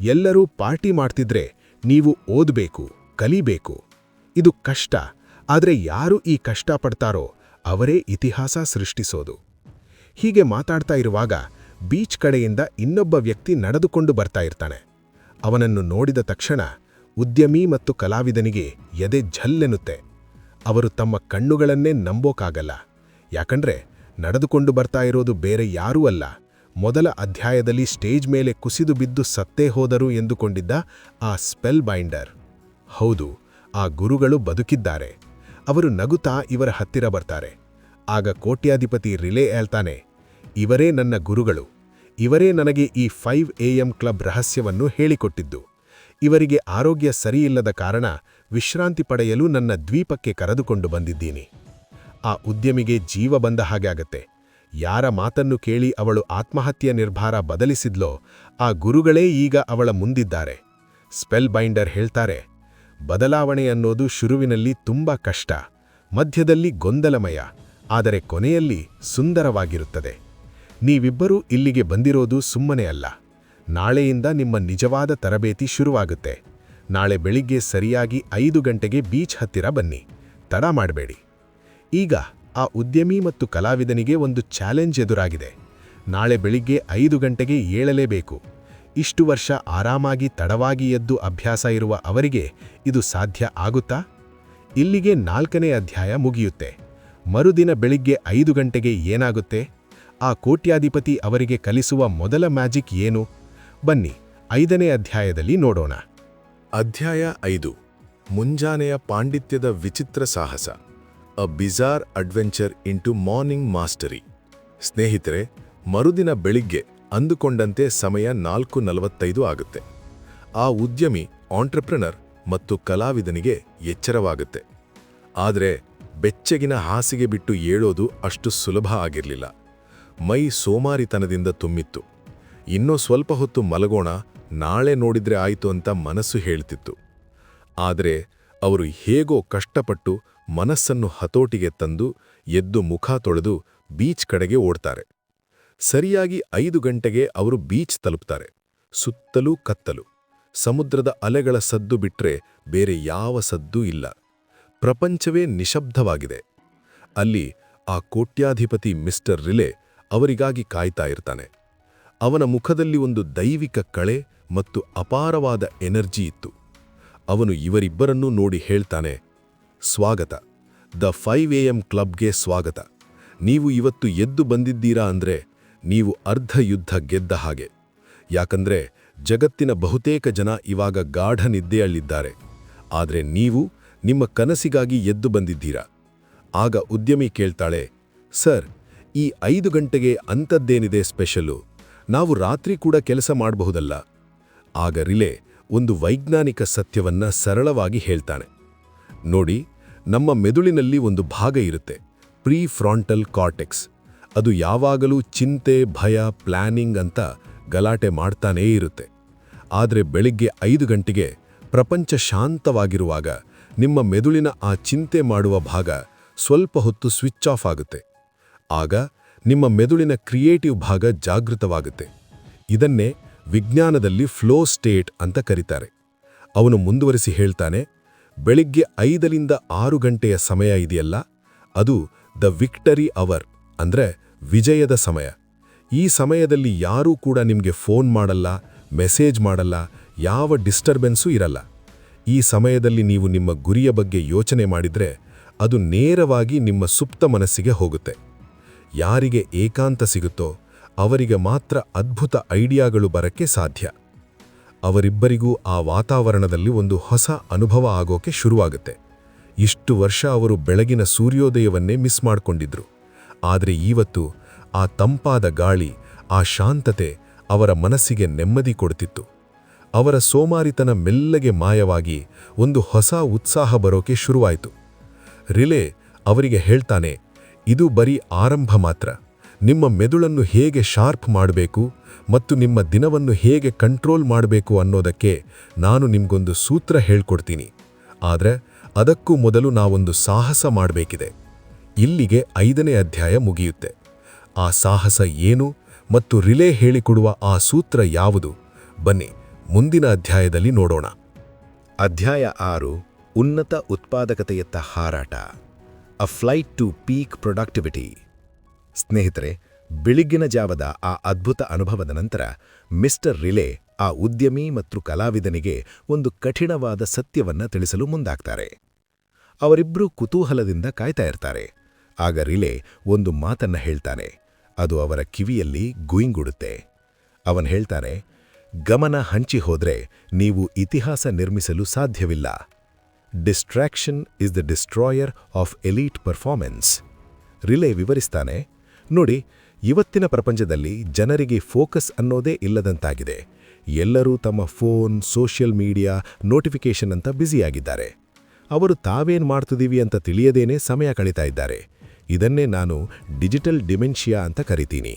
ಎಲ್ಲರೂ ಪಾರ್ಟಿ ಮಾಡ್ತಿದ್ರೆ ನೀವು ಓದಬೇಕು, ಕಲಿಬೇಕು. ಇದು ಕಷ್ಟ, ಆದರೆ ಯಾರು ಈ ಕಷ್ಟ ಪಡ್ತಾರೋ ಅವರೇ ಇತಿಹಾಸ ಸೃಷ್ಟಿಸೋದು. ಹೀಗೆ ಮಾತಾಡ್ತಾ ಇರುವಾಗ ಬೀಚ್ ಕಡೆಯಿಂದ ಇನ್ನೊಬ್ಬ ವ್ಯಕ್ತಿ ನಡೆದುಕೊಂಡು ಬರ್ತಾ ಇರ್ತಾನೆ. ಅವನನ್ನು ನೋಡಿದ ತಕ್ಷಣ ಉದ್ಯಮಿ ಮತ್ತು ಕಲಾವಿದನಿಗೆ ಎದೆ ಝಲ್ಲೆನ್ನುತ್ತೆ. ಅವರು ತಮ್ಮ ಕಣ್ಣುಗಳನ್ನೇ ನಂಬೋಕಾಗಲ್ಲ. ಯಾಕಂದ್ರೆ ನಡೆದುಕೊಂಡು ಬರ್ತಾ ಇರೋದು ಬೇರೆ ಯಾರೂ ಅಲ್ಲ, ಮೊದಲ ಅಧ್ಯಾಯದಲ್ಲಿ ಸ್ಟೇಜ್ ಮೇಲೆ ಕುಸಿದು ಬಿದ್ದು ಸತ್ತೇ ಹೋದರು ಎಂದುಕೊಂಡಿದ್ದ ಆ ಸ್ಪೆಲ್ ಬೈಂಡರ್. ಹೌದು, ಆ ಗುರುಗಳು ಬದುಕಿದ್ದಾರೆ. ಅವರು ನಗುತ್ತಾ ಇವರ ಹತ್ತಿರ ಬರ್ತಾರೆ. ಆಗ ಕೋಟ್ಯಾಧಿಪತಿ ರಿಲೇ ಹೇಳ್ತಾನೆ, ಇವರೇ ನನ್ನ ಗುರುಗಳು. ಇವರೇ ನನಗೆ ಈ 5 AM ಕ್ಲಬ್ ರಹಸ್ಯವನ್ನು ಹೇಳಿಕೊಟ್ಟಿದ್ದು. ಇವರಿಗೆ ಆರೋಗ್ಯ ಸರಿಯಿಲ್ಲದ ಕಾರಣ ವಿಶ್ರಾಂತಿ ಪಡೆಯಲು ನನ್ನ ದ್ವೀಪಕ್ಕೆ ಕರೆದುಕೊಂಡು ಬಂದಿದ್ದೀನಿ. ಆ ಉದ್ಯಮಿಗೆ ಜೀವ ಬಂದ ಹಾಗೆ ಆಗತ್ತೆ. ಯಾರ ಮಾತನ್ನು ಕೇಳಿ ಅವಳು ಆತ್ಮಹತ್ಯೆ ನಿರ್ಧಾರ ಬದಲಿಸಿದ್ಲೋ ಆ ಗುರುಗಳೇ ಈಗ ಅವಳ ಮುಂದಿದ್ದಾರೆ. ಸ್ಪೆಲ್ ಬೈಂಡರ್ ಹೇಳ್ತಾರೆ, ಬದಲಾವಣೆ ಅನ್ನೋದು ಶುರುವಿನಲ್ಲಿ ತುಂಬಾ ಕಷ್ಟ, ಮಧ್ಯದಲ್ಲಿ ಗೊಂದಲಮಯ, ಆದರೆ ಕೊನೆಯಲ್ಲಿ ಸುಂದರವಾಗಿರುತ್ತದೆ. ನೀವಿಬ್ಬರೂ ಇಲ್ಲಿಗೆ ಬಂದಿರೋದು ಸುಮ್ಮನೆ ಅಲ್ಲ. ನಾಳೆಯಿಂದ ನಿಮ್ಮ ನಿಜವಾದ ತರಬೇತಿ ಶುರುವಾಗುತ್ತೆ. ನಾಳೆ ಬೆಳಿಗ್ಗೆ ಸರಿಯಾಗಿ 5 ಗಂಟೆಗೆ ಬೀಚ್ ಹತ್ತಿರ ಬನ್ನಿ, ತಡ ಮಾಡಬೇಡಿ. ಈಗ ಆ ಉದ್ಯಮಿ ಮತ್ತು ಕಲಾವಿದನಿಗೆ ಒಂದು ಚಾಲೆಂಜ್ ಎದುರಾಗಿದೆ. ನಾಳೆ ಬೆಳಿಗ್ಗೆ 5 ಗಂಟೆಗೆ ಏಳಲೇಬೇಕು. ಇಷ್ಟು ವರ್ಷ ಆರಾಮಾಗಿ ತಡವಾಗಿ ಎದ್ದು ಅಭ್ಯಾಸ ಇರುವ ಅವರಿಗೆ ಇದು ಸಾಧ್ಯ ಆಗುತ್ತಾ? ಇಲ್ಲಿಗೆ 4ನೇ ಅಧ್ಯಾಯ ಮುಗಿಯುತ್ತೆ. ಮರುದಿನ ಬೆಳಿಗ್ಗೆ 5 ಗಂಟೆಗೆ ಏನಾಗುತ್ತೆ? ಆ ಕೋಟ್ಯಾಧಿಪತಿ ಅವರಿಗೆ ಕಲಿಸುವ ಮೊದಲ ಮ್ಯಾಜಿಕ್ ಏನು? ಬನ್ನಿ 5ನೇ ಅಧ್ಯಾಯದಲ್ಲಿ ನೋಡೋಣ. ಅಧ್ಯಾಯ 5. ಮುಂಜಾನೆಯ ಪಾಂಡಿತ್ಯದ ವಿಚಿತ್ರ ಸಾಹಸ. ಅ ಬಿಜಾರ್ ಅಡ್ವೆಂಚರ್ ಇಂಟು ಮಾರ್ನಿಂಗ್ ಮಾಸ್ಟರಿ. ಸ್ನೇಹಿತರೆ, ಮರುದಿನ ಬೆಳಿಗ್ಗೆ ಅಂದುಕೊಂಡಂತೆ ಸಮಯ 4:45 ಆಗುತ್ತೆ. ಆ ಉದ್ಯಮಿ, ಆಂಟ್ರಪ್ರನರ್ ಮತ್ತು ಕಲಾವಿದನಿಗೆ ಎಚ್ಚರವಾಗುತ್ತೆ. ಆದರೆ ಬೆಚ್ಚಗಿನ ಹಾಸಿಗೆ ಬಿಟ್ಟು ಏಳೋದು ಅಷ್ಟು ಸುಲಭ ಆಗಿರಲಿಲ್ಲ. ಮೈ ಸೋಮಾರಿತನದಿಂದ ತುಂಬಿತ್ತು. ಇನ್ನೂ ಸ್ವಲ್ಪ ಹೊತ್ತು ಮಲಗೋಣ, ನಾಳೆ ನೋಡಿದ್ರೆ ಆಯ್ತು ಅಂತ ಮನಸ್ಸು ಹೇಳ್ತಿತ್ತು. ಆದರೆ ಅವರು ಹೇಗೋ ಕಷ್ಟಪಟ್ಟು ಮನಸ್ಸನ್ನು ಹತೋಟಿಗೆ ತಂದು ಎದ್ದು ಮುಖ ತೊಳೆದು ಬೀಚ್ ಕಡೆಗೆ ಓಡ್ತಾರೆ. ಸರಿಯಾಗಿ 5 ಗಂಟೆಗೆ ಅವರು ಬೀಚ್ ತಲುಪ್ತಾರೆ. ಸುತ್ತಲೂ ಕತ್ತಲು. ಸಮುದ್ರದ ಅಲೆಗಳ ಸದ್ದು ಬಿಟ್ರೆ ಬೇರೆ ಯಾವ ಸದ್ದೂ ಇಲ್ಲ. ಪ್ರಪಂಚವೇ ನಿಶಬ್ದವಾಗಿದೆ. ಅಲ್ಲಿ ಆ ಕೋಟ್ಯಾಧಿಪತಿ ಮಿಸ್ಟರ್ ರಿಲೇ ಅವರಿಗಾಗಿ ಕಾಯ್ತಾ ಇರ್ತಾನೆ. ಅವನ ಮುಖದಲ್ಲಿ ಒಂದು ದೈವಿಕ ಕಳೆ ಮತ್ತು ಅಪಾರವಾದ ಎನರ್ಜಿ ಇತ್ತು. ಅವನು ಇವರಿಬ್ಬರನ್ನೂ ನೋಡಿ ಹೇಳ್ತಾನೆ, ಸ್ವಾಗತ, ದ 5 AM ಕ್ಲಬ್ಗೆ ಸ್ವಾಗತ. ನೀವು ಇವತ್ತು ಎದ್ದು ಬಂದಿದ್ದೀರಾ ಅಂದ್ರೆ ನೀವು ಅರ್ಧ ಯುದ್ಧ ಗೆದ್ದ ಹಾಗೆ. ಯಾಕಂದ್ರೆ ಜಗತ್ತಿನ ಬಹುತೇಕ ಜನ ಇವಾಗ ಗಾಢ ನಿದ್ದೆಯಲ್ಲಿದ್ದಾರೆ. ಆದರೆ ನೀವು ನಿಮ್ಮ ಕನಸಿಗಾಗಿ ಎದ್ದು ಬಂದಿದ್ದೀರಾ. ಆಗ ಉದ್ಯಮಿ ಕೇಳ್ತಾಳೆ, ಸರ್, ಈ 5 ಗಂಟೆಗೆ ಅಂಥದ್ದೇನಿದೆ ಸ್ಪೆಷಲು? ನಾವು ರಾತ್ರಿ ಕೂಡ ಕೆಲಸ ಮಾಡಬಹುದಲ್ಲ? ಆಗ ರಿಲೇ ಒಂದು ವೈಜ್ಞಾನಿಕ ಸತ್ಯವನ್ನ ಸರಳವಾಗಿ ಹೇಳ್ತಾನೆ. ನೋಡಿ, ನಮ್ಮ ಮೆದುಳಿನಲ್ಲಿ ಒಂದು ಭಾಗ ಇರುತ್ತೆ, ಪ್ರೀ ಫ್ರಾಂಟಲ್ ಕಾರ್ಟೆಕ್ಸ್. ಅದು ಯಾವಾಗಲೂ ಚಿಂತೆ, ಭಯ, ಪ್ಲಾನಿಂಗ್ ಅಂತ ಗಲಾಟೆ ಮಾಡ್ತಾನೇ ಇರುತ್ತೆ. ಆದರೆ ಬೆಳಿಗ್ಗೆ 5 ಗಂಟೆಗೆ ಪ್ರಪಂಚ ಶಾಂತವಾಗಿರುವಾಗ ನಿಮ್ಮ ಮೆದುಳಿನ ಆ ಚಿಂತೆ ಮಾಡುವ ಭಾಗ ಸ್ವಲ್ಪ ಹೊತ್ತು ಸ್ವಿಚ್ ಆಫ್ ಆಗುತ್ತೆ. ಆಗ ನಿಮ್ಮ ಮೆದುಳಿನ ಕ್ರಿಯೇಟಿವ್ ಭಾಗ ಜಾಗೃತವಾಗುತ್ತೆ. ಇದನ್ನೇ ವಿಜ್ಞಾನದಲ್ಲಿ ಫ್ಲೋ ಸ್ಟೇಟ್ ಅಂತ ಕರೀತಾರೆ. ಅವನು ಮುಂದುವರಿಸಿ ಹೇಳ್ತಾನೆ, ಬೆಳಿಗ್ಗೆ 5ರಿಂದ 6 ಗಂಟೆಯ ಸಮಯ ಇದೆಯಲ್ಲ, ಅದು ದ ವಿಕ್ಟರಿ ಅವರ್, ಅಂದ್ರೆ ವಿಜಯದ ಸಮಯ. ಈ ಸಮಯದಲ್ಲಿ ಯಾರೂ ಕೂಡ ನಿಮಗೆ ಫೋನ್ ಮಾಡಲ್ಲ, ಮೆಸೇಜ್ ಮಾಡಲ್ಲ, ಯಾವ ಡಿಸ್ಟರ್ಬೆನ್ಸೂ ಇರಲ್ಲ. ಈ ಸಮಯದಲ್ಲಿ ನೀವು ನಿಮ್ಮ ಗುರಿಯ ಬಗ್ಗೆ ಯೋಚನೆ ಮಾಡಿದ್ರೆ ಅದು ನೇರವಾಗಿ ನಿಮ್ಮ ಸುಪ್ತ ಮನಸ್ಸಿಗೆ ಹೋಗುತ್ತೆ. ಯಾರಿಗೆ ಏಕಾಂತ ಸಿಗುತ್ತೋ ಅವರಿಗೆ ಮಾತ್ರ ಅದ್ಭುತ ಐಡಿಯಾಗಳು ಬರಕ್ಕೆ ಸಾಧ್ಯ. ಅವರಿಬ್ಬರಿಗೂ ಆ ವಾತಾವರಣದಲ್ಲಿ ಒಂದು ಹೊಸ ಅನುಭವ ಆಗೋಕೆ ಶುರುವಾಗುತ್ತೆ. ಇಷ್ಟು ವರ್ಷ ಅವರು ಬೆಳಗಿನ ಸೂರ್ಯೋದಯವನ್ನೇ ಮಿಸ್ ಮಾಡ್ಕೊಂಡಿದ್ರು. ಆದರೆ ಇವತ್ತು ಆ ತಂಪಾದ ಗಾಳಿ, ಆ ಶಾಂತತೆ ಅವರ ಮನಸ್ಸಿಗೆ ನೆಮ್ಮದಿ ಕೊಡ್ತಿತ್ತು. ಅವರ ಸೋಮಾರಿತನ ಮೆಲ್ಲಗೆ ಮಾಯವಾಗಿ ಒಂದು ಹೊಸ ಉತ್ಸಾಹ ಬರೋಕೆ ಶುರುವಾಯಿತು. ರಿಲೇ ಅವರಿಗೆ ಹೇಳ್ತಾನೆ, ಇದು ಬರೀ ಆರಂಭ ಮಾತ್ರ. ನಿಮ್ಮ ಮೆದುಳನ್ನು ಹೇಗೆ ಶಾರ್ಪ್ ಮಾಡಬೇಕು ಮತ್ತು ನಿಮ್ಮ ದಿನವನ್ನು ಹೇಗೆ ಕಂಟ್ರೋಲ್ ಮಾಡಬೇಕು ಅನ್ನೋದಕ್ಕೆ ನಾನು ನಿಮ್ಗೊಂದು ಸೂತ್ರ ಹೇಳ್ಕೊಡ್ತೀನಿ. ಆದರೆ ಅದಕ್ಕೂ ಮೊದಲು ನಾವೊಂದು ಸಾಹಸ ಮಾಡಬೇಕಿದೆ. ಇಲ್ಲಿಗೆ 5ನೇ ಅಧ್ಯಾಯ ಮುಗಿಯುತ್ತೆ. ಆ ಸಾಹಸ ಏನು ಮತ್ತು ರಿಲೇ ಹೇಳಿಕೊಡುವ ಆ ಸೂತ್ರ ಯಾವುದು? ಬನ್ನಿ ಮುಂದಿನ ಅಧ್ಯಾಯದಲ್ಲಿ ನೋಡೋಣ. ಅಧ್ಯಾಯ 6. ಉನ್ನತ ಉತ್ಪಾದಕತೆಯತ್ತ ಹಾರಾಟ. ಅ ಫ್ಲೈಟ್ ಟು ಪೀಕ್ ಪ್ರೊಡಕ್ಟಿವಿಟಿ. ಸ್ನೇಹಿತರೆ, ಬೆಳಿಗ್ಗಿನ ಜಾವದ ಆ ಅದ್ಭುತ ಅನುಭವದ ನಂತರ ಮಿಸ್ಟರ್ ರಿಲೇ ಆ ಉದ್ಯಮಿ ಮತ್ತು ಕಲಾವಿದನಿಗೆ ಒಂದು ಕಠಿಣವಾದ ಸತ್ಯವನ್ನ ತಿಳಿಸಲು ಮುಂದಾಗ್ತಾರೆ. ಅವರಿಬ್ಬರೂ ಕುತೂಹಲದಿಂದ ಕಾಯ್ತಾ ಇರ್ತಾರೆ. ಆಗ ರಿಲೇ ಒಂದು ಮಾತನ್ನ ಹೇಳ್ತಾನೆ. ಅದು ಅವರ ಕಿವಿಯಲ್ಲಿ ಗುಯಿಂಗುಡುತ್ತೆ. ಅವನು ಹೇಳ್ತಾನೆ, ಗಮನ ಹಂಚಿ ಹೋದ್ರೆ ನೀವು ಇತಿಹಾಸ ನಿರ್ಮಿಸಲು ಸಾಧ್ಯವಿಲ್ಲ. Distraction is the destroyer of elite performance. Riley ವಿವರಿಸ್ತಾನೆ, ನೋಡಿ, ಇವತ್ತಿನ ಪ್ರಪಂಚದಲ್ಲಿ ಜನರಿಗೆ ಫೋಕಸ್ ಅನ್ನೋದೇ ಇಲ್ಲದಂತಾಗಿದೆ. ಎಲ್ಲರೂ ತಮ್ಮ ಫೋನ್, ಸೋಷಿಯಲ್ ಮೀಡಿಯಾ, ನೋಟಿಫಿಕೇಷನ್ ಅಂತ ಬ್ಯುಸಿಯಾಗಿದ್ದಾರೆ. ಅವರು ತಾವೇನು ಮಾಡ್ತಿದ್ದೀವಿ ಅಂತ ತಿಳಿಯದೇನೆ ಸಮಯ ಕಳೀತಾ ಇದ್ದಾರೆ. ಇದನ್ನೇ ನಾನು ಡಿಜಿಟಲ್ ಡಿಮೆನ್ಷಿಯಾ ಅಂತ ಕರಿತೀನಿ.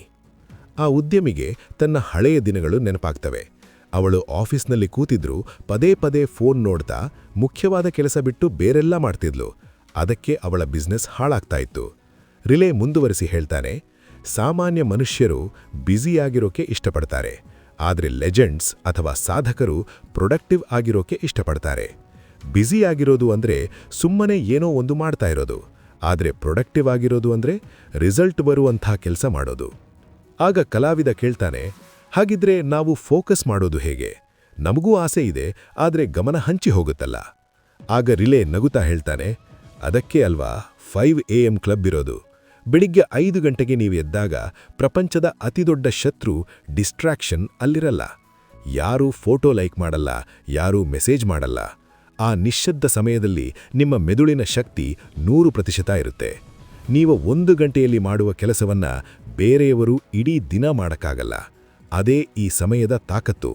ಆ ಉದ್ಯಮಿಗೆ ತನ್ನ ಹಳೆಯ ದಿನಗಳು ನೆನಪಾಗ್ತವೆ. ಅವಳು ಆಫೀಸ್ನಲ್ಲಿ ಕೂತಿದ್ರು ಪದೇ ಪದೇ ಫೋನ್ ನೋಡ್ತಾ ಮುಖ್ಯವಾದ ಕೆಲಸ ಬಿಟ್ಟು ಬೇರೆಲ್ಲ ಮಾಡ್ತಿದ್ಲು. ಅದಕ್ಕೆ ಅವಳ ಬಿಸ್ನೆಸ್ ಹಾಳಾಗ್ತಾ ಇತ್ತು. ರಿಲೇ ಮುಂದುವರಿಸಿ ಹೇಳ್ತಾನೆ, ಸಾಮಾನ್ಯ ಮನುಷ್ಯರು ಬ್ಯುಸಿಯಾಗಿರೋಕೆ ಇಷ್ಟಪಡ್ತಾರೆ, ಆದರೆ ಲೆಜೆಂಡ್ಸ್ ಅಥವಾ ಸಾಧಕರು ಪ್ರೊಡಕ್ಟಿವ್ ಆಗಿರೋಕೆ ಇಷ್ಟಪಡ್ತಾರೆ. ಬ್ಯುಸಿಯಾಗಿರೋದು ಅಂದರೆ ಸುಮ್ಮನೆ ಏನೋ ಒಂದು ಮಾಡ್ತಾ ಇರೋದು, ಆದರೆ ಪ್ರೊಡಕ್ಟಿವ್ ಆಗಿರೋದು ಅಂದರೆ ರಿಸಲ್ಟ್ ಬರುವಂಥ ಕೆಲಸ ಮಾಡೋದು. ಆಗ ಕಲಾವಿದ ಕೇಳ್ತಾನೆ, ಹಾಗಿದ್ರೆ ನಾವು ಫೋಕಸ್ ಮಾಡೋದು ಹೇಗೆ? ನಮಗೂ ಆಸೆ ಇದೆ, ಆದರೆ ಗಮನ ಹಂಚಿ ಹೋಗುತ್ತಲ್ಲ. ಆಗ ರಿಲೇ ನಗುತ್ತಾ ಹೇಳ್ತಾನೆ, ಅದಕ್ಕೆ ಅಲ್ವಾ 5 AM ಕ್ಲಬ್ ಇರೋದು. ಬೆಳಿಗ್ಗೆ 5 ಗಂಟೆಗೆ ನೀವು ಎದ್ದಾಗ ಪ್ರಪಂಚದ ಅತಿದೊಡ್ಡ ಶತ್ರು ಡಿಸ್ಟ್ರಾಕ್ಷನ್ ಅಲ್ಲಿರಲ್ಲ. ಯಾರೂ ಫೋಟೋ ಲೈಕ್ ಮಾಡಲ್ಲ, ಯಾರೂ ಮೆಸೇಜ್ ಮಾಡಲ್ಲ. ಆ ನಿಶ್ಶಬ್ದ ಸಮಯದಲ್ಲಿ ನಿಮ್ಮ ಮೆದುಳಿನ ಶಕ್ತಿ 100% ಇರುತ್ತೆ. ನೀವು 1 ಗಂಟೆಯಲ್ಲಿ ಮಾಡುವ ಕೆಲಸವನ್ನ ಬೇರೆಯವರು ಇಡೀ ದಿನ ಮಾಡಕ್ಕಾಗಲ್ಲ. ಅದೇ ಈ ಸಮಯದ ತಾಕತ್ತು.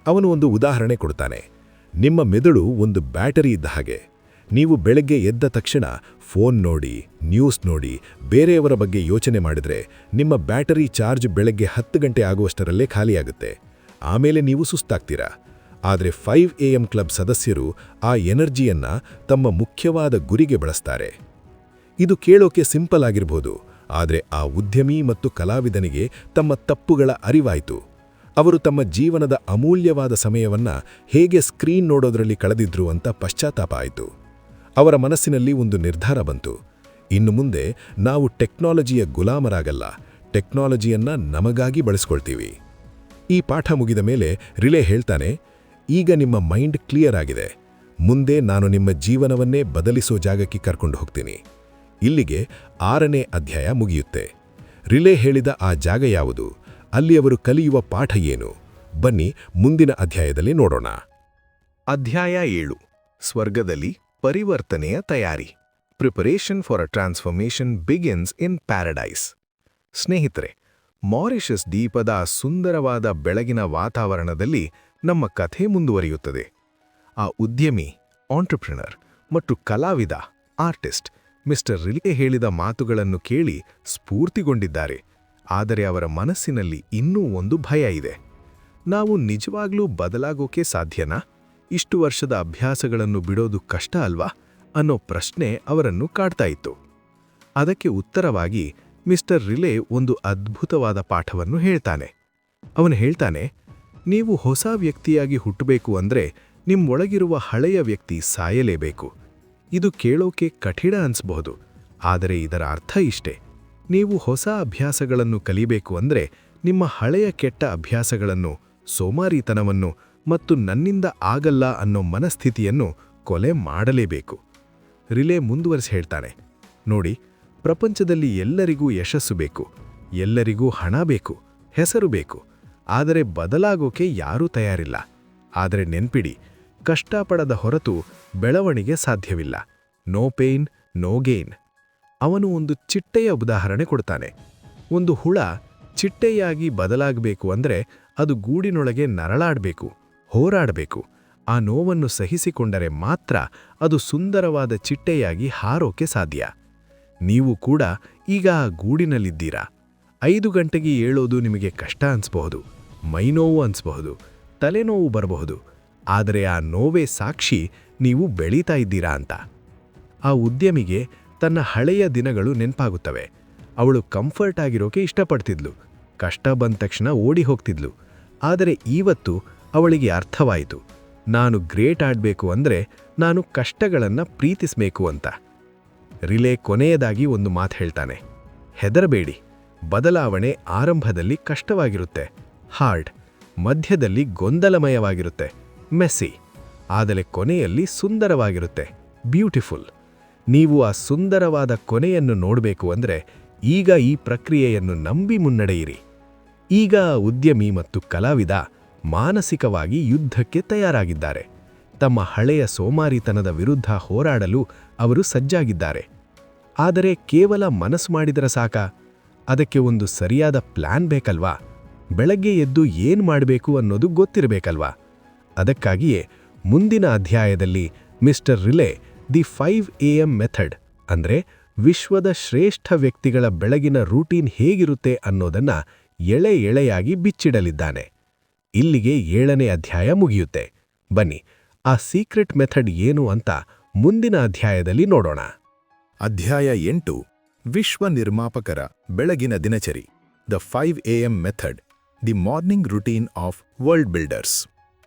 ಅವನು ಒಂದು ಉದಾಹರಣೆ ಕೊಡ್ತಾನೆ. ನಿಮ್ಮ ಮೆದುಳು ಒಂದು ಬ್ಯಾಟರಿ ಇದ್ದ ಹಾಗೆ. ನೀವು ಬೆಳಗ್ಗೆ ಎದ್ದ ತಕ್ಷಣ ಫೋನ್ ನೋಡಿ, ನ್ಯೂಸ್ ನೋಡಿ, ಬೇರೆಯವರ ಬಗ್ಗೆ ಯೋಚನೆ ಮಾಡಿದ್ರೆ ನಿಮ್ಮ ಬ್ಯಾಟರಿ ಚಾರ್ಜ್ ಬೆಳಗ್ಗೆ 10 ಗಂಟೆ ಆಗುವಷ್ಟರಲ್ಲೇ ಖಾಲಿಯಾಗುತ್ತೆ. ಆಮೇಲೆ ನೀವು ಸುಸ್ತಾಗ್ತೀರಾ. ಆದರೆ 5 AM ಕ್ಲಬ್ ಸದಸ್ಯರು ಆ ಎನರ್ಜಿಯನ್ನ ತಮ್ಮ ಮುಖ್ಯವಾದ ಗುರಿಗೆ ಬಳಸ್ತಾರೆ. ಇದು ಕೇಳೋಕೆ ಸಿಂಪಲ್ ಆಗಿರ್ಬೋದು, ಆದರೆ ಆ ಉದ್ಯಮಿ ಮತ್ತು ಕಲಾವಿದನಿಗೆ ತಮ್ಮ ತಪ್ಪುಗಳ ಅರಿವಾಯಿತು. ಅವರು ತಮ್ಮ ಜೀವನದ ಅಮೂಲ್ಯವಾದ ಸಮಯವನ್ನ ಹೇಗೆ ಸ್ಕ್ರೀನ್ ನೋಡೋದ್ರಲ್ಲಿ ಕಳೆದಿದ್ರು ಅಂತ ಪಶ್ಚಾತ್ತಾಪ ಆಯಿತು. ಅವರ ಮನಸ್ಸಿನಲ್ಲಿ ಒಂದು ನಿರ್ಧಾರ ಬಂತು. ಇನ್ನು ಮುಂದೆ ನಾವು ಟೆಕ್ನಾಲಜಿಯ ಗುಲಾಮರಾಗಲ್ಲ, ಟೆಕ್ನಾಲಜಿಯನ್ನ ನಮಗಾಗಿ ಬಳಸ್ಕೊಳ್ತೀವಿ. ಈ ಪಾಠ ಮುಗಿದ ಮೇಲೆ ರಿಲೇ ಹೇಳ್ತಾನೆ, ಈಗ ನಿಮ್ಮ ಮೈಂಡ್ ಕ್ಲಿಯರ್ ಆಗಿದೆ. ಮುಂದೆ ನಾನು ನಿಮ್ಮ ಜೀವನವನ್ನೇ ಬದಲಿಸೋ ಜಾಗಕ್ಕೆ ಕರ್ಕೊಂಡು ಹೋಗ್ತೀನಿ. ಇಲ್ಲಿಗೆ 6ನೇ ಅಧ್ಯಾಯ ಮುಗಿಯುತ್ತೆ. ರಿಲೇ ಹೇಳಿದ ಆ ಜಾಗ ಯಾವುದು? ಅಲ್ಲಿ ಅವರು ಕಲಿಯುವ ಪಾಠ ಏನು? ಬನ್ನಿ ಮುಂದಿನ ಅಧ್ಯಾಯದಲ್ಲಿ ನೋಡೋಣ. ಅಧ್ಯಾಯ 7. ಸ್ವರ್ಗದಲ್ಲಿ ಪರಿವರ್ತನೆಯ ತಯಾರಿ. Preparation for a transformation begins in paradise. ಸ್ನೇಹಿತರೆ, ಮಾರಿಷಸ್ ದ್ವೀಪದ ಸುಂದರವಾದ ಬೆಳಗಿನ ವಾತಾವರಣದಲ್ಲಿ ನಮ್ಮ ಕಥೆ ಮುಂದುವರಿಯುತ್ತದೆ. ಆ ಉದ್ಯಮಿ, ಆಂಟ್ರಪ್ರಿನರ್ ಮತ್ತು ಕಲಾವಿದ, ಆರ್ಟಿಸ್ಟ್ ಮಿಸ್ಟರ್ ರಿಲೇ ಹೇಳಿದ ಮಾತುಗಳನ್ನು ಕೇಳಿ ಸ್ಫೂರ್ತಿಗೊಂಡಿದ್ದಾರೆ. ಆದರೆ ಅವರ ಮನಸ್ಸಿನಲ್ಲಿ ಇನ್ನೂ ಒಂದು ಭಯ ಇದೆ. ನಾವು ನಿಜವಾಗ್ಲೂ ಬದಲಾಗೋಕೆ ಸಾಧ್ಯನಾ? ಇಷ್ಟು ವರ್ಷದ ಅಭ್ಯಾಸಗಳನ್ನು ಬಿಡೋದು ಕಷ್ಟ ಅಲ್ವಾ ಅನ್ನೋ ಪ್ರಶ್ನೆ ಅವರನ್ನು ಕಾಡ್ತಾ ಇತ್ತು. ಅದಕ್ಕೆ ಉತ್ತರವಾಗಿ ಮಿಸ್ಟರ್ ರಿಲೇ ಒಂದು ಅದ್ಭುತವಾದ ಪಾಠವನ್ನು ಹೇಳ್ತಾನೆ. ಅವನು ಹೇಳ್ತಾನೆ, ನೀವು ಹೊಸ ವ್ಯಕ್ತಿಯಾಗಿ ಹುಟ್ಟಬೇಕು ಅಂದ್ರೆ ನಿಮ್ಮೊಳಗಿರುವ ಹಳೆಯ ವ್ಯಕ್ತಿ ಸಾಯಲೇಬೇಕು. ಇದು ಕೇಳೋಕೆ ಕಠಿಣ ಅನ್ಸ್ಬಹುದು, ಆದರೆ ಇದರ ಅರ್ಥ ಇಷ್ಟೇ. ನೀವು ಹೊಸ ಅಭ್ಯಾಸಗಳನ್ನು ಕಲಿಬೇಕು ಅಂದ್ರೆ ನಿಮ್ಮ ಹಳೆಯ ಕೆಟ್ಟ ಅಭ್ಯಾಸಗಳನ್ನು, ಸೋಮಾರಿತನವನ್ನು ಮತ್ತು ನನ್ನಿಂದ ಆಗಲ್ಲ ಅನ್ನೋ ಮನಸ್ಥಿತಿಯನ್ನು ಕೊಲೆ ಮಾಡಲೇಬೇಕು. ರಿಲೇ ಮುಂದುವರಿಸಿ ಹೇಳ್ತಾನೆ, ನೋಡಿ, ಪ್ರಪಂಚದಲ್ಲಿ ಎಲ್ಲರಿಗೂ ಯಶಸ್ಸು ಬೇಕು, ಎಲ್ಲರಿಗೂ ಹಣ ಬೇಕು, ಹೆಸರು ಬೇಕು, ಆದರೆ ಬದಲಾಗೋಕೆ ಯಾರೂ ತಯಾರಿಲ್ಲ. ಆದರೆ ನೆನ್ಪಿಡಿ, ಕಷ್ಟಪಡದ ಹೊರತು ಬೆಳವಣಿಗೆ ಸಾಧ್ಯವಿಲ್ಲ. No pain no gain. ಅವನು ಒಂದು ಚಿಟ್ಟೆಯ ಉದಾಹರಣೆ ಕೊಡ್ತಾನೆ. ಒಂದು ಹುಳ ಚಿಟ್ಟೆಯಾಗಿ ಬದಲಾಗಬೇಕು ಅಂದ್ರೆ ಅದು ಗೂಡಿನೊಳಗೆ ನರಳಾಡಬೇಕು, ಹೋರಾಡಬೇಕು. ಆ ನೋವನ್ನು ಸಹಿಸಿಕೊಂಡರೆ ಮಾತ್ರ ಅದು ಸುಂದರವಾದ ಚಿಟ್ಟೆಯಾಗಿ ಹಾರೋಕೆ ಸಾಧ್ಯ. ನೀವು ಕೂಡ ಈಗ ಆ ಗೂಡಿನಲ್ಲಿದ್ದೀರಾ. 5 ಗಂಟೆಗೆ ಏಳೋದು ನಿಮಗೆ ಕಷ್ಟ ಅನ್ಸ್ಬಹುದು, ಮೈನೋವು ಅನ್ಸ್ಬಹುದು, ತಲೆನೋವು ಬರಬಹುದು. ಆದರೆ ಆ ನೋವೇ ಸಾಕ್ಷಿ ನೀವು ಬೆಳೀತಾ ಇದ್ದೀರಾ ಅಂತ. ಆ ಉದ್ಯಮಿಗೆ ತನ್ನ ಹಳೆಯ ದಿನಗಳು ನೆನಪಾಗುತ್ತವೆ. ಅವಳು ಕಂಫರ್ಟ್ ಆಗಿರೋಕೆ ಇಷ್ಟಪಡ್ತಿದ್ಲು, ಕಷ್ಟ ಬಂದ ತಕ್ಷಣ ಓಡಿ ಹೋಗ್ತಿದ್ಲು. ಆದರೆ ಇವತ್ತು ಅವಳಿಗೆ ಅರ್ಥವಾಯಿತು, ನಾನು ಗ್ರೇಟ್ ಆಡಬೇಕು ಅಂದರೆ ನಾನು ಕಷ್ಟಗಳನ್ನು ಪ್ರೀತಿಸಬೇಕು ಅಂತ. ರಿಲೇ ಕೊನೆಯದಾಗಿ ಒಂದು ಮಾತು ಹೇಳ್ತಾನೆ, ಹೆದರಬೇಡಿ. ಬದಲಾವಣೆ ಆರಂಭದಲ್ಲಿ ಕಷ್ಟವಾಗಿರುತ್ತೆ, ಹಾರ್ಡ್, ಮಧ್ಯದಲ್ಲಿ ಗೊಂದಲಮಯವಾಗಿರುತ್ತೆ, ಮೆಸ್ಸಿ, ಆದರೆ ಕೊನೆಯಲ್ಲಿ ಸುಂದರವಾಗಿರುತ್ತೆ, ಬ್ಯೂಟಿಫುಲ್. ನೀವು ಆ ಸುಂದರವಾದ ಕೊನೆಯನ್ನು ನೋಡಬೇಕು ಅಂದ್ರೆ ಈಗ ಈ ಪ್ರಕ್ರಿಯೆಯನ್ನು ನಂಬಿ ಮುನ್ನಡೆಯಿರಿ. ಈಗ ಉದ್ಯಮಿ ಮತ್ತು ಕಲಾವಿದ ಮಾನಸಿಕವಾಗಿ ಯುದ್ಧಕ್ಕೆ ತಯಾರಾಗಿದ್ದಾರೆ. ತಮ್ಮ ಹಳೆಯ ಸೋಮಾರಿತನದ ವಿರುದ್ಧ ಹೋರಾಡಲು ಅವರು ಸಜ್ಜಾಗಿದ್ದಾರೆ. ಆದರೆ ಕೇವಲ ಮನಸ್ಸು ಮಾಡಿದರೆ ಸಾಕಾ? ಅದಕ್ಕೆ ಒಂದು ಸರಿಯಾದ ಪ್ಲಾನ್ ಬೇಕಲ್ವಾ? ಬೆಳಗ್ಗೆ ಎದ್ದು ಏನು ಮಾಡಬೇಕು ಅನ್ನೋದು ಗೊತ್ತಿರಬೇಕಲ್ವಾ? ಅದಕ್ಕಾಗಿಯೇ ಮುಂದಿನ ಅಧ್ಯಾಯದಲ್ಲಿ mister relay the 5 AM method ಅಂದರೆ ವಿಶ್ವದ ಶ್ರೇಷ್ಠ ವ್ಯಕ್ತಿಗಳ ಬೆಳಗಿನ ರೂಟೀನ್ ಹೇಗಿರುತ್ತೆ ಅನ್ನೋದನ್ನ ಎಳೆಯಾಗಿ ಬಿಚ್ಚಿಡಲಿದ್ದಾನೆ. ಇಲ್ಲಿಗೆ 7ನೇ ಅಧ್ಯಾಯ ಮುಗಿಯುತ್ತೆ. ಬನ್ನಿ, ಆ ಸೀಕ್ರೆಟ್ ಮೆಥಡ್ ಏನು ಅಂತ ಮುಂದಿನ ಅಧ್ಯಾಯದಲ್ಲಿ ನೋಡೋಣ. ಅಧ್ಯಾಯ 8 ವಿಶ್ವ ನಿರ್ಮಾಪಕರ ಬೆಳಗಿನ ದಿನಚರಿ the 5 AM method the morning routine of world builders.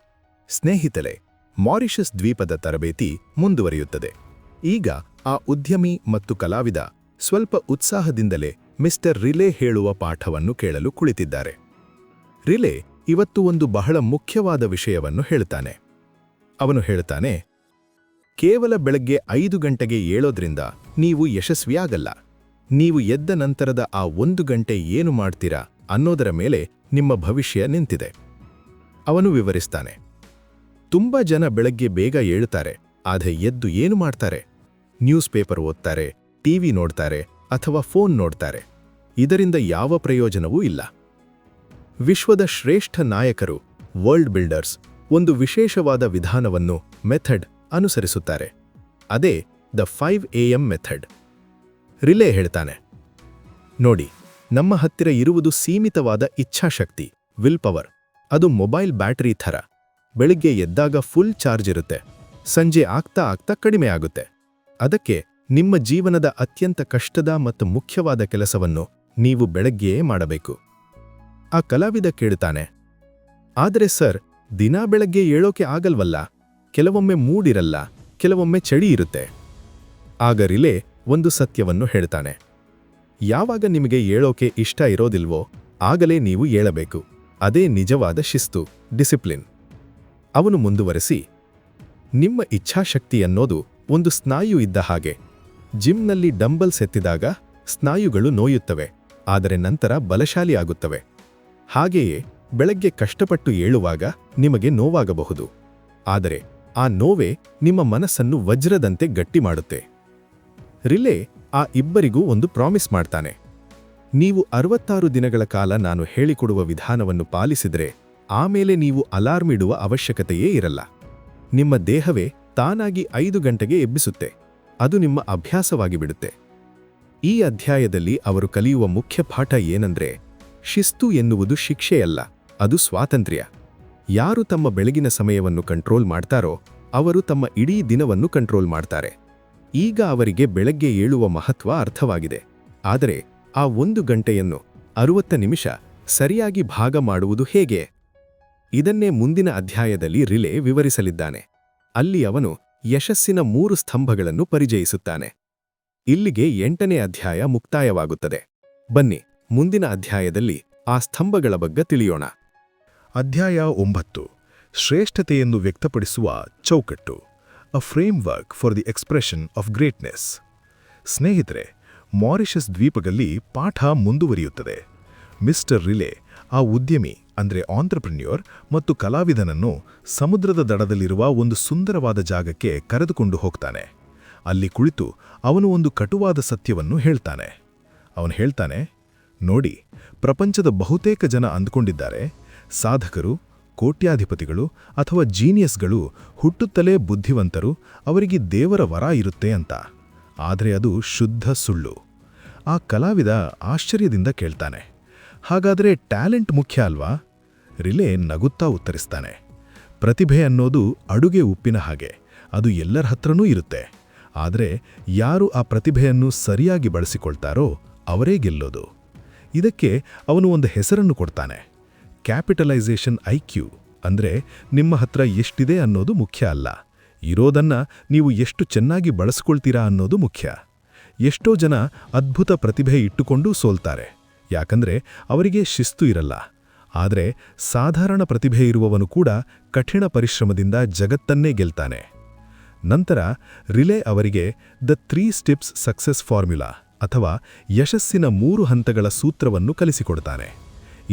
ಸ್ನೇಹಿತರೆ, ಮಾರಿಷಸ್ ದ್ವೀಪದ ತರಬೇತಿ ಮುಂದುವರಿಯುತ್ತದೆ. ಈಗ ಆ ಉದ್ಯಮಿ ಮತ್ತು ಕಲಾವಿದ ಸ್ವಲ್ಪ ಉತ್ಸಾಹದಿಂದಲೇ ಮಿಸ್ಟರ್ ರಿಲೆ ಹೇಳುವ ಪಾಠವನ್ನು ಕೇಳಲು ಕುಳಿತಿದ್ದಾರೆ. ರಿಲೆ ಇವತ್ತು ಒಂದು ಬಹಳ ಮುಖ್ಯವಾದ ವಿಷಯವನ್ನು ಹೇಳ್ತಾನೆ. ಅವನು ಹೇಳ್ತಾನೆ, ಕೇವಲ ಬೆಳಗ್ಗೆ 5 ಗಂಟೆಗೆ ಏಳೋದ್ರಿಂದ ನೀವು ಯಶಸ್ವಿಯಾಗಲ್ಲ. ನೀವು ಎದ್ದ ನಂತರದ ಆ 1 ಗಂಟೆ ಏನು ಮಾಡ್ತೀರಾ ಅನ್ನೋದರ ಮೇಲೆ ನಿಮ್ಮ ಭವಿಷ್ಯ ನಿಂತಿದೆ. ಅವನು ವಿವರಿಸ್ತಾನೆ. ತುಂಬಾ ಜನ ಬೆಳಗ್ಗೆ ಬೇಗ ಏಳುತ್ತಾರೆ, ಆದರೆ ಎದ್ದು ಏನು ಮಾಡ್ತಾರೆ? ನ್ಯೂಸ್ ಪೇಪರ್ ಓದ್ತಾರೆ, ಟಿವಿ ನೋಡ್ತಾರೆ ಅಥವಾ ಫೋನ್ ನೋಡ್ತಾರೆ. ಇದರಿಂದ ಯಾವ ಪ್ರಯೋಜನವೂ ಇಲ್ಲ. ವಿಶ್ವದ ಶ್ರೇಷ್ಠ ನಾಯಕರು, ವರ್ಲ್ಡ್ ಬಿಲ್ಡರ್ಸ್, ಒಂದು ವಿಶೇಷವಾದ ವಿಧಾನವನ್ನು ಮೆಥಡ್ ಅನುಸರಿಸುತ್ತಾರೆ. ಅದೇ ದ 5 AM ಮೆಥಡ್. ರಿಲೆ ಹೇಳ್ತಾನೆ, ನೋಡಿ, ನಮ್ಮ ಹತ್ತಿರ ಇರುವುದು ಸೀಮಿತವಾದ ಇಚ್ಛಾಶಕ್ತಿ, ವಿಲ್ ಪವರ್. ಅದು ಮೊಬೈಲ್ ಬ್ಯಾಟರಿ ಥರ. ಬೆಳಿಗ್ಗೆ ಎದ್ದಾಗ ಫುಲ್ ಚಾರ್ಜ್ ಇರುತ್ತೆ, ಸಂಜೆ ಆಗ್ತಾ ಕಡಿಮೆ ಆಗುತ್ತೆ. ಅದಕ್ಕೆ ನಿಮ್ಮ ಜೀವನದ ಅತ್ಯಂತ ಕಷ್ಟದ ಮತ್ತು ಮುಖ್ಯವಾದ ಕೆಲಸವನ್ನು ನೀವು ಬೆಳಗ್ಗೆಯೇ ಮಾಡಬೇಕು. ಆ ಕಲಾವಿದ ಕೇಳ್ತಾನೆ, ಆದರೆ ಸರ್, ದಿನಾ ಬೆಳಗ್ಗೆ ಏಳೋಕೆ ಆಗಲ್ವಲ್ಲ? ಕೆಲವೊಮ್ಮೆ ಮೂಡಿರಲ್ಲ, ಕೆಲವೊಮ್ಮೆ ಚಳಿ ಇರುತ್ತೆ. ಆಗ ರಿಲೆ ಒಂದು ಸತ್ಯವನ್ನು ಹೇಳ್ತಾನೆ. ಯಾವಾಗ ನಿಮಗೆ ಏಳೋಕೆ ಇಷ್ಟ ಇರೋದಿಲ್ವೋ ಆಗಲೇ ನೀವು ಏಳಬೇಕು. ಅದೇ ನಿಜವಾದ ಶಿಸ್ತು, ಡಿಸಿಪ್ಲಿನ್. ಅವನು ಮುಂದುವರೆಸಿ, ನಿಮ್ಮ ಇಚ್ಛಾಶಕ್ತಿ ಅನ್ನೋದು ಒಂದು ಸ್ನಾಯು ಇದ್ದ ಹಾಗೆ. ಜಿಮ್ನಲ್ಲಿ ಡಂಬಲ್ಸ್ ಎತ್ತಿದಾಗ ಸ್ನಾಯುಗಳು ನೋಯುತ್ತವೆ, ಆದರೆ ನಂತರ ಬಲಶಾಲಿ ಆಗುತ್ತವೆ. ಹಾಗೆಯೇ ಬೆಳಗ್ಗೆ ಕಷ್ಟಪಟ್ಟು ಏಳುವಾಗ ನಿಮಗೆ ನೋವಾಗಬಹುದು, ಆದರೆ ಆ ನೋವೇ ನಿಮ್ಮ ಮನಸ್ಸನ್ನು ವಜ್ರದಂತೆ ಗಟ್ಟಿ ಮಾಡುತ್ತೆ. ರಿಲೆ ಆ ಇಬ್ಬರಿಗೂ ಒಂದು ಪ್ರಾಮಿಸ್ ಮಾಡ್ತಾನೆ. ನೀವು 66 ದಿನಗಳ ಕಾಲ ನಾನು ಹೇಳಿಕೊಡುವ ವಿಧಾನವನ್ನು ಪಾಲಿಸಿದರೆ ಆಮೇಲೆ ನೀವು ಅಲಾರ್ಮ್ ಇಡುವ ಅವಶ್ಯಕತೆಯೇ ಇರಲ್ಲ. ನಿಮ್ಮ ದೇಹವೇ ತಾನಾಗಿ 5 ಗಂಟೆಗೆ ಎಬ್ಬಿಸುತ್ತೆ. ಅದು ನಿಮ್ಮ ಅಭ್ಯಾಸವಾಗಿ ಬಿಡುತ್ತೆ. ಈ ಅಧ್ಯಾಯದಲ್ಲಿ ಅವರು ಕಲಿಯುವ ಮುಖ್ಯ ಪಾಠ ಏನಂದ್ರೆ, ಶಿಸ್ತು ಎನ್ನುವುದು ಶಿಕ್ಷೆಯಲ್ಲ, ಅದು ಸ್ವಾತಂತ್ರ್ಯ. ಯಾರು ತಮ್ಮ ಬೆಳಗಿನ ಸಮಯವನ್ನು ಕಂಟ್ರೋಲ್ ಮಾಡ್ತಾರೋ ಅವರು ತಮ್ಮ ಇಡೀ ದಿನವನ್ನು ಕಂಟ್ರೋಲ್ ಮಾಡ್ತಾರೆ. ಈಗ ಅವರಿಗೆ ಬೆಳಗ್ಗೆ ಏಳುವ ಮಹತ್ವ ಅರ್ಥವಾಗಿದೆ. ಆದರೆ ಆ 1 ಗಂಟೆಯನ್ನು 60 ನಿಮಿಷ ಸರಿಯಾಗಿ ಭಾಗ ಮಾಡುವುದು ಹೇಗೆ? ಇದನ್ನೇ ಮುಂದಿನ ಅಧ್ಯಾಯದಲ್ಲಿ ರಿಲೆ ವಿವರಿಸಲಿದ್ದಾನೆ. ಅಲ್ಲಿ ಅವನು ಯಶಸ್ಸಿನ 3 ಸ್ತಂಭಗಳನ್ನು ಪರಿಚಯಿಸುತ್ತಾನೆ. ಇಲ್ಲಿಗೆ 8ನೇ ಅಧ್ಯಾಯ ಮುಕ್ತಾಯವಾಗುತ್ತದೆ. ಬನ್ನಿ, ಮುಂದಿನ ಅಧ್ಯಾಯದಲ್ಲಿ ಆ ಸ್ತಂಭಗಳ ಬಗ್ಗೆ ತಿಳಿಯೋಣ. ಅಧ್ಯಾಯ 9 ಶ್ರೇಷ್ಠತೆಯನ್ನು ವ್ಯಕ್ತಪಡಿಸುವ ಚೌಕಟ್ಟು, a framework for the expression of greatness. ಸ್ನೇಹಿತರೆ, ಮಾರಿಷಸ್ ದ್ವೀಪದಲ್ಲಿ ಪಾಠ ಮುಂದುವರಿಯುತ್ತದೆ. ಮಿಸ್ಟರ್ ರಿಲೆ ಆ ಉದ್ಯಮಿ ಅಂದರೆ ಆಂಟ್ರಪ್ರೆನ್ಯೂರ್ ಮತ್ತು ಕಲಾವಿದನನ್ನು ಸಮುದ್ರದ ದಡದಲ್ಲಿರುವ ಒಂದು ಸುಂದರವಾದ ಜಾಗಕ್ಕೆ ಕರೆದುಕೊಂಡು ಹೋಗ್ತಾನೆ. ಅಲ್ಲಿ ಕುಳಿತು ಅವನು ಒಂದು ಕಟುವಾದ ಸತ್ಯವನ್ನು ಹೇಳ್ತಾನೆ. ಅವನು ಹೇಳ್ತಾನೆ, ನೋಡಿ, ಪ್ರಪಂಚದ ಬಹುತೇಕ ಜನ ಅಂದ್ಕೊಂಡಿದ್ದಾರೆ ಸಾಧಕರು, ಕೋಟ್ಯಾಧಿಪತಿಗಳು ಅಥವಾ ಜೀನಿಯಸ್ಗಳು ಹುಟ್ಟುತ್ತಲೇ ಬುದ್ಧಿವಂತರು, ಅವರಿಗೆ ದೇವರ ವರ ಇರುತ್ತೆ ಅಂತ. ಆದರೆ ಅದು ಶುದ್ಧ ಸುಳ್ಳು. ಆ ಕಲಾವಿದ ಆಶ್ಚರ್ಯದಿಂದ ಕೇಳ್ತಾನೆ, ಹಾಗಾದರೆ ಟ್ಯಾಲೆಂಟ್ ಮುಖ್ಯ ಅಲ್ವಾ? ರಿಲೆ ನಗುತ್ತಾ ಉತ್ತರಿಸ್ತಾನೆ, ಪ್ರತಿಭೆ ಅನ್ನೋದು ಅಡುಗೆ ಉಪ್ಪಿನ ಹಾಗೆ, ಅದು ಎಲ್ಲರ ಹತ್ರನೂ ಇರುತ್ತೆ. ಆದರೆ ಯಾರು ಆ ಪ್ರತಿಭೆಯನ್ನು ಸರಿಯಾಗಿ ಬಳಸಿಕೊಳ್ತಾರೋ ಅವರೇ ಗೆಲ್ಲೋದು. ಇದಕ್ಕೆ ಅವನು ಒಂದು ಹೆಸರನ್ನು ಕೊಡ್ತಾನೆ, ಕ್ಯಾಪಿಟಲೈಸೇಷನ್ ಐಕ್ಯೂ. ಅಂದರೆ ನಿಮ್ಮ ಹತ್ರ ಎಷ್ಟಿದೆ ಅನ್ನೋದು ಮುಖ್ಯ ಅಲ್ಲ, ಇರೋದನ್ನ ನೀವು ಎಷ್ಟು ಚೆನ್ನಾಗಿ ಬಳಸ್ಕೊಳ್ತೀರಾ ಅನ್ನೋದು ಮುಖ್ಯ. ಎಷ್ಟೋ ಜನ ಅದ್ಭುತ ಪ್ರತಿಭೆ ಇಟ್ಟುಕೊಂಡೂ ಸೋಲ್ತಾರೆ, ಯಾಕಂದ್ರೆ ಅವರಿಗೆ ಶಿಸ್ತು ಇರಲ್ಲ. ಆದರೆ ಸಾಧಾರಣ ಪ್ರತಿಭೆ ಇರುವವನು ಕೂಡ ಕಠಿಣ ಪರಿಶ್ರಮದಿಂದ ಜಗತ್ತನ್ನೇ ಗೆಲ್ತಾನೆ. ನಂತರ ರಿಲೇ ಅವರಿಗೆ ದ 3 ಸ್ಟೆಪ್ಸ್ ಸಕ್ಸೆಸ್ ಫಾರ್ಮ್ಯುಲಾ ಅಥವಾ ಯಶಸ್ಸಿನ 3 ಹಂತಗಳ ಸೂತ್ರವನ್ನು ಕಲಿಸಿಕೊಡ್ತಾನೆ.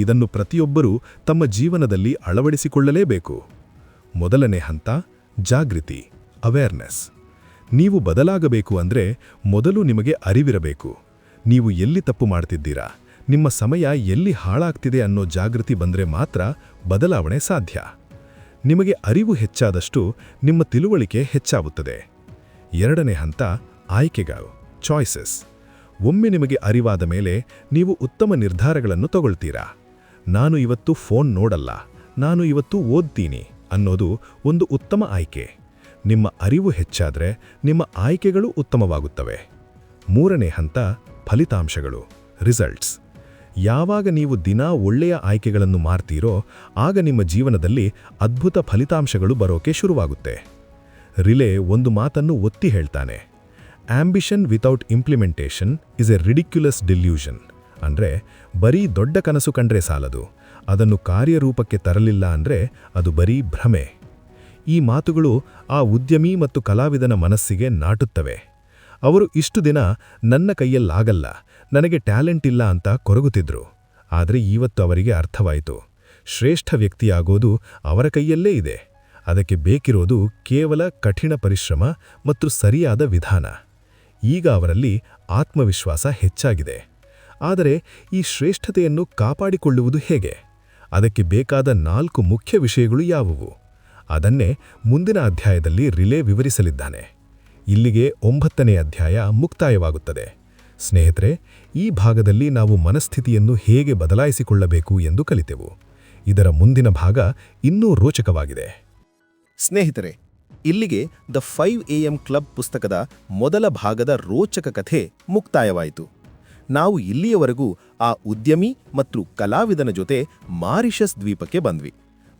ಇದನ್ನು ಪ್ರತಿಯೊಬ್ಬರೂ ತಮ್ಮ ಜೀವನದಲ್ಲಿ ಅಳವಡಿಸಿಕೊಳ್ಳಲೇಬೇಕು. ಮೊದಲನೇ ಹಂತ ಜಾಗೃತಿ, ಅವೇರ್ನೆಸ್. ನೀವು ಬದಲಾಗಬೇಕು ಅಂದರೆ ಮೊದಲು ನಿಮಗೆ ಅರಿವಿರಬೇಕು. ನೀವು ಎಲ್ಲಿ ತಪ್ಪು ಮಾಡ್ತಿದ್ದೀರಾ, ನಿಮ್ಮ ಸಮಯ ಎಲ್ಲಿ ಹಾಳಾಗ್ತಿದೆ ಅನ್ನೋ ಜಾಗೃತಿ ಬಂದರೆ ಮಾತ್ರ ಬದಲಾವಣೆ ಸಾಧ್ಯ. ನಿಮಗೆ ಅರಿವು ಹೆಚ್ಚಾದಷ್ಟು ನಿಮ್ಮ ತಿಳುವಳಿಕೆ ಹೆಚ್ಚಾಗುತ್ತದೆ. ಎರಡನೇ ಹಂತ ಆಯ್ಕೆಗಳು, ಚಾಯ್ಸಸ್. ಒಮ್ಮೆ ನಿಮಗೆ ಅರಿವಾದ ಮೇಲೆ ನೀವು ಉತ್ತಮ ನಿರ್ಧಾರಗಳನ್ನು ತಗೊಳ್ತೀರಾ. ನಾನು ಇವತ್ತು ಫೋನ್ ನೋಡಲ್ಲ, ನಾನು ಇವತ್ತು ಓದ್ತೀನಿ ಅನ್ನೋದು ಒಂದು ಉತ್ತಮ ಆಯ್ಕೆ. ನಿಮ್ಮ ಅರಿವು ಹೆಚ್ಚಾದರೆ ನಿಮ್ಮ ಆಯ್ಕೆಗಳು ಉತ್ತಮವಾಗುತ್ತವೆ. ಮೂರನೇ ಹಂತ ಫಲಿತಾಂಶಗಳು, ರಿಸಲ್ಟ್ಸ್. ಯಾವಾಗ ನೀವು ದಿನಾ ಒಳ್ಳೆಯ ಆಯ್ಕೆಗಳನ್ನು ಮಾಡ್ತೀರೋ ಆಗ ನಿಮ್ಮ ಜೀವನದಲ್ಲಿ ಅದ್ಭುತ ಫಲಿತಾಂಶಗಳು ಬರೋಕೆ ಶುರುವಾಗುತ್ತೆ. ರಿಲೇ ಒಂದು ಮಾತನ್ನು ಒತ್ತಿ ಹೇಳ್ತಾನೆ, ambition without implementation is a ridiculous delusion. ಅಂದರೆ ಬರೀ ದೊಡ್ಡ ಕನಸು ಕಂಡ್ರೆ ಸಾಲದು, ಅದನ್ನು ಕಾರ್ಯರೂಪಕ್ಕೆ ತರಲಿಲ್ಲ ಅಂದರೆ ಅದು ಬರೀ ಭ್ರಮೆ. ಈ ಮಾತುಗಳು ಆ ಉದ್ಯಮಿ ಮತ್ತು ಕಲಾವಿದನ ಮನಸ್ಸಿಗೆ ನಾಟುತ್ತವೆ. ಅವರು ಇಷ್ಟು ದಿನ ನನ್ನ ಕೈಯಲ್ಲಾಗಲ್ಲ, ನನಗೆ ಟ್ಯಾಲೆಂಟ್ ಇಲ್ಲ ಅಂತ ಕೊರಗುತ್ತಿದ್ರು. ಆದರೆ ಇವತ್ತು ಅವರಿಗೆ ಅರ್ಥವಾಯಿತು, ಶ್ರೇಷ್ಠ ವ್ಯಕ್ತಿಯಾಗೋದು ಅವರ ಕೈಯಲ್ಲೇ ಇದೆ. ಅದಕ್ಕೆ ಬೇಕಿರೋದು ಕೇವಲ ಕಠಿಣ ಪರಿಶ್ರಮ ಮತ್ತು ಸರಿಯಾದ ವಿಧಾನ. ಈಗ ಅವರಲ್ಲಿ ಆತ್ಮವಿಶ್ವಾಸ ಹೆಚ್ಚಾಗಿದೆ. ಆದರೆ ಈ ಶ್ರೇಷ್ಠತೆಯನ್ನು ಕಾಪಾಡಿಕೊಳ್ಳುವುದು ಹೇಗೆ? ಅದಕ್ಕೆ ಬೇಕಾದ 4 ಮುಖ್ಯ ವಿಷಯಗಳು ಯಾವುವು? ಅದನ್ನೇ ಮುಂದಿನ ಅಧ್ಯಾಯದಲ್ಲಿ ರಿಲೇ ವಿವರಿಸಲಿದ್ದಾನೆ. ಇಲ್ಲಿಗೆ 9ನೇ ಅಧ್ಯಾಯ ಮುಕ್ತಾಯವಾಗುತ್ತದೆ. ಸ್ನೇಹಿತರೆ, ಈ ಭಾಗದಲ್ಲಿ ನಾವು ಮನಸ್ಥಿತಿಯನ್ನು ಹೇಗೆ ಬದಲಾಯಿಸಿಕೊಳ್ಳಬೇಕು ಎಂದು ಕಲಿತೆವು. ಇದರ ಮುಂದಿನ ಭಾಗ ಇನ್ನೂ ರೋಚಕವಾಗಿದೆ. ಸ್ನೇಹಿತರೆ, ಇಲ್ಲಿಗೆ ದ 5 AM ಕ್ಲಬ್ ಪುಸ್ತಕದ ಮೊದಲ ಭಾಗದ ರೋಚಕ ಕಥೆ ಮುಕ್ತಾಯವಾಯಿತು. ನಾವು ಇಲ್ಲಿಯವರೆಗೂ ಆ ಉದ್ಯಮಿ ಮತ್ತು ಕಲಾವಿದನ ಜೊತೆ ಮಾರಿಷಸ್ ದ್ವೀಪಕ್ಕೆ ಬಂದ್ವಿ.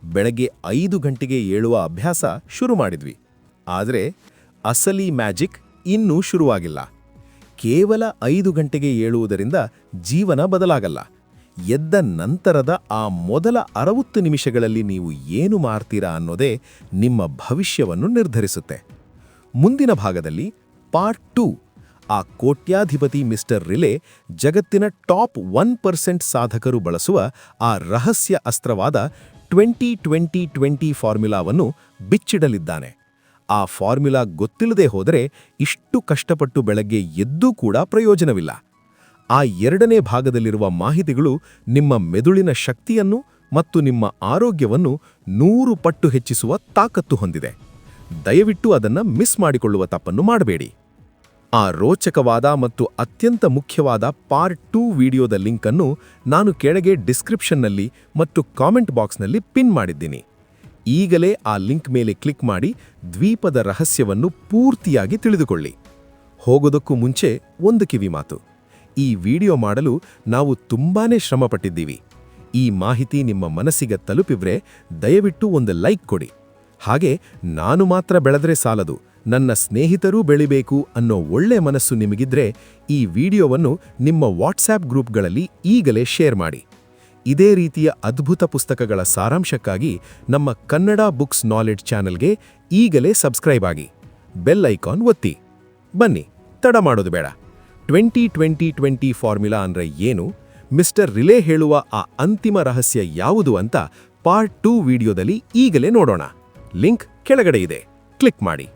ಬೆಳಗ್ಗೆ 5 ಗಂಟೆಗೆ ಏಳುವ ಅಭ್ಯಾಸ ಶುರು ಮಾಡಿದ್ವಿ. ಆದರೆ ಅಸಲಿ ಮ್ಯಾಜಿಕ್ ಇನ್ನೂ ಶುರುವಾಗಿಲ್ಲ. ಕೇವಲ 5 ಗಂಟೆಗೆ ಏಳುವುದರಿಂದ ಜೀವನ ಬದಲಾಗಲ್ಲ. ಎದ್ದ ನಂತರದ ಆ ಮೊದಲ 60 ನಿಮಿಷಗಳಲ್ಲಿ ನೀವು ಏನು ಮಾಡ್ತೀರಾ ಅನ್ನೋದೇ ನಿಮ್ಮ ಭವಿಷ್ಯವನ್ನು ನಿರ್ಧರಿಸುತ್ತೆ. ಮುಂದಿನ ಭಾಗದಲ್ಲಿ ಪಾರ್ಟ್ 2, ಆ ಕೋಟ್ಯಾಧಿಪತಿ ಮಿಸ್ಟರ್ ರಿಲೇ ಜಗತ್ತಿನ ಟಾಪ್ 1% ಸಾಧಕರು ಬಳಸುವ ಆ ರಹಸ್ಯ ಅಸ್ತ್ರವಾದ 20-20-20 ಫಾರ್ಮುಲಾವನ್ನು ಬಿಚ್ಚಿಡಲಿದ್ದಾನೆ. ಆ ಫಾರ್ಮುಲಾ ಗೊತ್ತಿಲ್ಲದೆ ಹೋದರೆ ಇಷ್ಟು ಕಷ್ಟಪಟ್ಟು ಬೆಳಗ್ಗೆ ಎದ್ದೂ ಕೂಡ ಪ್ರಯೋಜನವಿಲ್ಲ. ಆ 2ನೇ ಭಾಗದಲ್ಲಿರುವ ಮಾಹಿತಿಗಳು ನಿಮ್ಮ ಮೆದುಳಿನ ಶಕ್ತಿಯನ್ನು ಮತ್ತು ನಿಮ್ಮ ಆರೋಗ್ಯವನ್ನು 100 ಪಟ್ಟು ಹೆಚ್ಚಿಸುವ ತಾಕತ್ತು ಹೊಂದಿದೆ. ದಯವಿಟ್ಟು ಅದನ್ನು ಮಿಸ್ ಮಾಡಿಕೊಳ್ಳುವ ತಪ್ಪನ್ನು ಮಾಡಬೇಡಿ. ಆ ರೋಚಕವಾದ ಮತ್ತು ಅತ್ಯಂತ ಮುಖ್ಯವಾದ ಪಾರ್ಟ್ 2 ವಿಡಿಯೋದ ಲಿಂಕನ್ನು ನಾನು ಕೆಳಗೆ ಡಿಸ್ಕ್ರಿಪ್ಷನ್ನಲ್ಲಿ ಮತ್ತು ಕಾಮೆಂಟ್ ಬಾಕ್ಸ್ನಲ್ಲಿ ಪಿನ್ ಮಾಡಿದ್ದೀನಿ. ಈಗಲೇ ಆ ಲಿಂಕ್ ಮೇಲೆ ಕ್ಲಿಕ್ ಮಾಡಿ ದ್ವೀಪದ ರಹಸ್ಯವನ್ನು ಪೂರ್ತಿಯಾಗಿ ತಿಳಿದುಕೊಳ್ಳಿ. ಹೋಗೋದಕ್ಕೂ ಮುಂಚೆ ಒಂದು ಕಿವಿಮಾತು. ಈ ವಿಡಿಯೋ ಮಾಡಲು ನಾವು ತುಂಬಾನೇ ಶ್ರಮಪಟ್ಟಿದ್ದೀವಿ. ಈ ಮಾಹಿತಿ ನಿಮ್ಮ ಮನಸ್ಸಿಗೆ ತಲುಪಿದ್ರೆ ದಯವಿಟ್ಟು ಒಂದು ಲೈಕ್ ಕೊಡಿ. ಹಾಗೆ ನಾನು ಮಾತ್ರ ಬೆಳೆದ್ರೆ ಸಾಲದು, ನನ್ನ ಸ್ನೇಹಿತರೂ ಬೆಳಿಬೇಕು ಅನ್ನೋ ಒಳ್ಳೆ ಮನಸ್ಸು ನಿಮಗಿದ್ರೆ ಈ ವಿಡಿಯೋವನ್ನು ನಿಮ್ಮ ವಾಟ್ಸ್ಆ್ಯಪ್ ಗ್ರೂಪ್ಗಳಲ್ಲಿ ಈಗಲೇ ಶೇರ್ ಮಾಡಿ. ಇದೇ ರೀತಿಯ ಅದ್ಭುತ ಪುಸ್ತಕಗಳ ಸಾರಾಂಶಕ್ಕಾಗಿ ನಮ್ಮ ಕನ್ನಡ ಬುಕ್ಸ್ ನಾಲೆಡ್ಜ್ ಚಾನೆಲ್ಗೆ ಈಗಲೇ ಸಬ್ಸ್ಕ್ರೈಬ್ ಆಗಿ ಬೆಲ್ ಐಕಾನ್ ಒತ್ತಿ. ಬನ್ನಿ, ತಡ ಮಾಡೋದು ಬೇಡ. 20-20-20 ಫಾರ್ಮುಲಾ ಅಂದ್ರೆ ಏನು, ಮಿಸ್ಟರ್ ರಿಲೇ ಹೇಳುವ ಆ ಅಂತಿಮ ರಹಸ್ಯ ಯಾವುದು ಅಂತ ಪಾರ್ಟ್ 2 ವಿಡಿಯೋದಲ್ಲಿ ಈಗಲೇ ನೋಡೋಣ. ಲಿಂಕ್ ಕೆಳಗಡೆ ಇದೆ, ಕ್ಲಿಕ್ ಮಾಡಿ.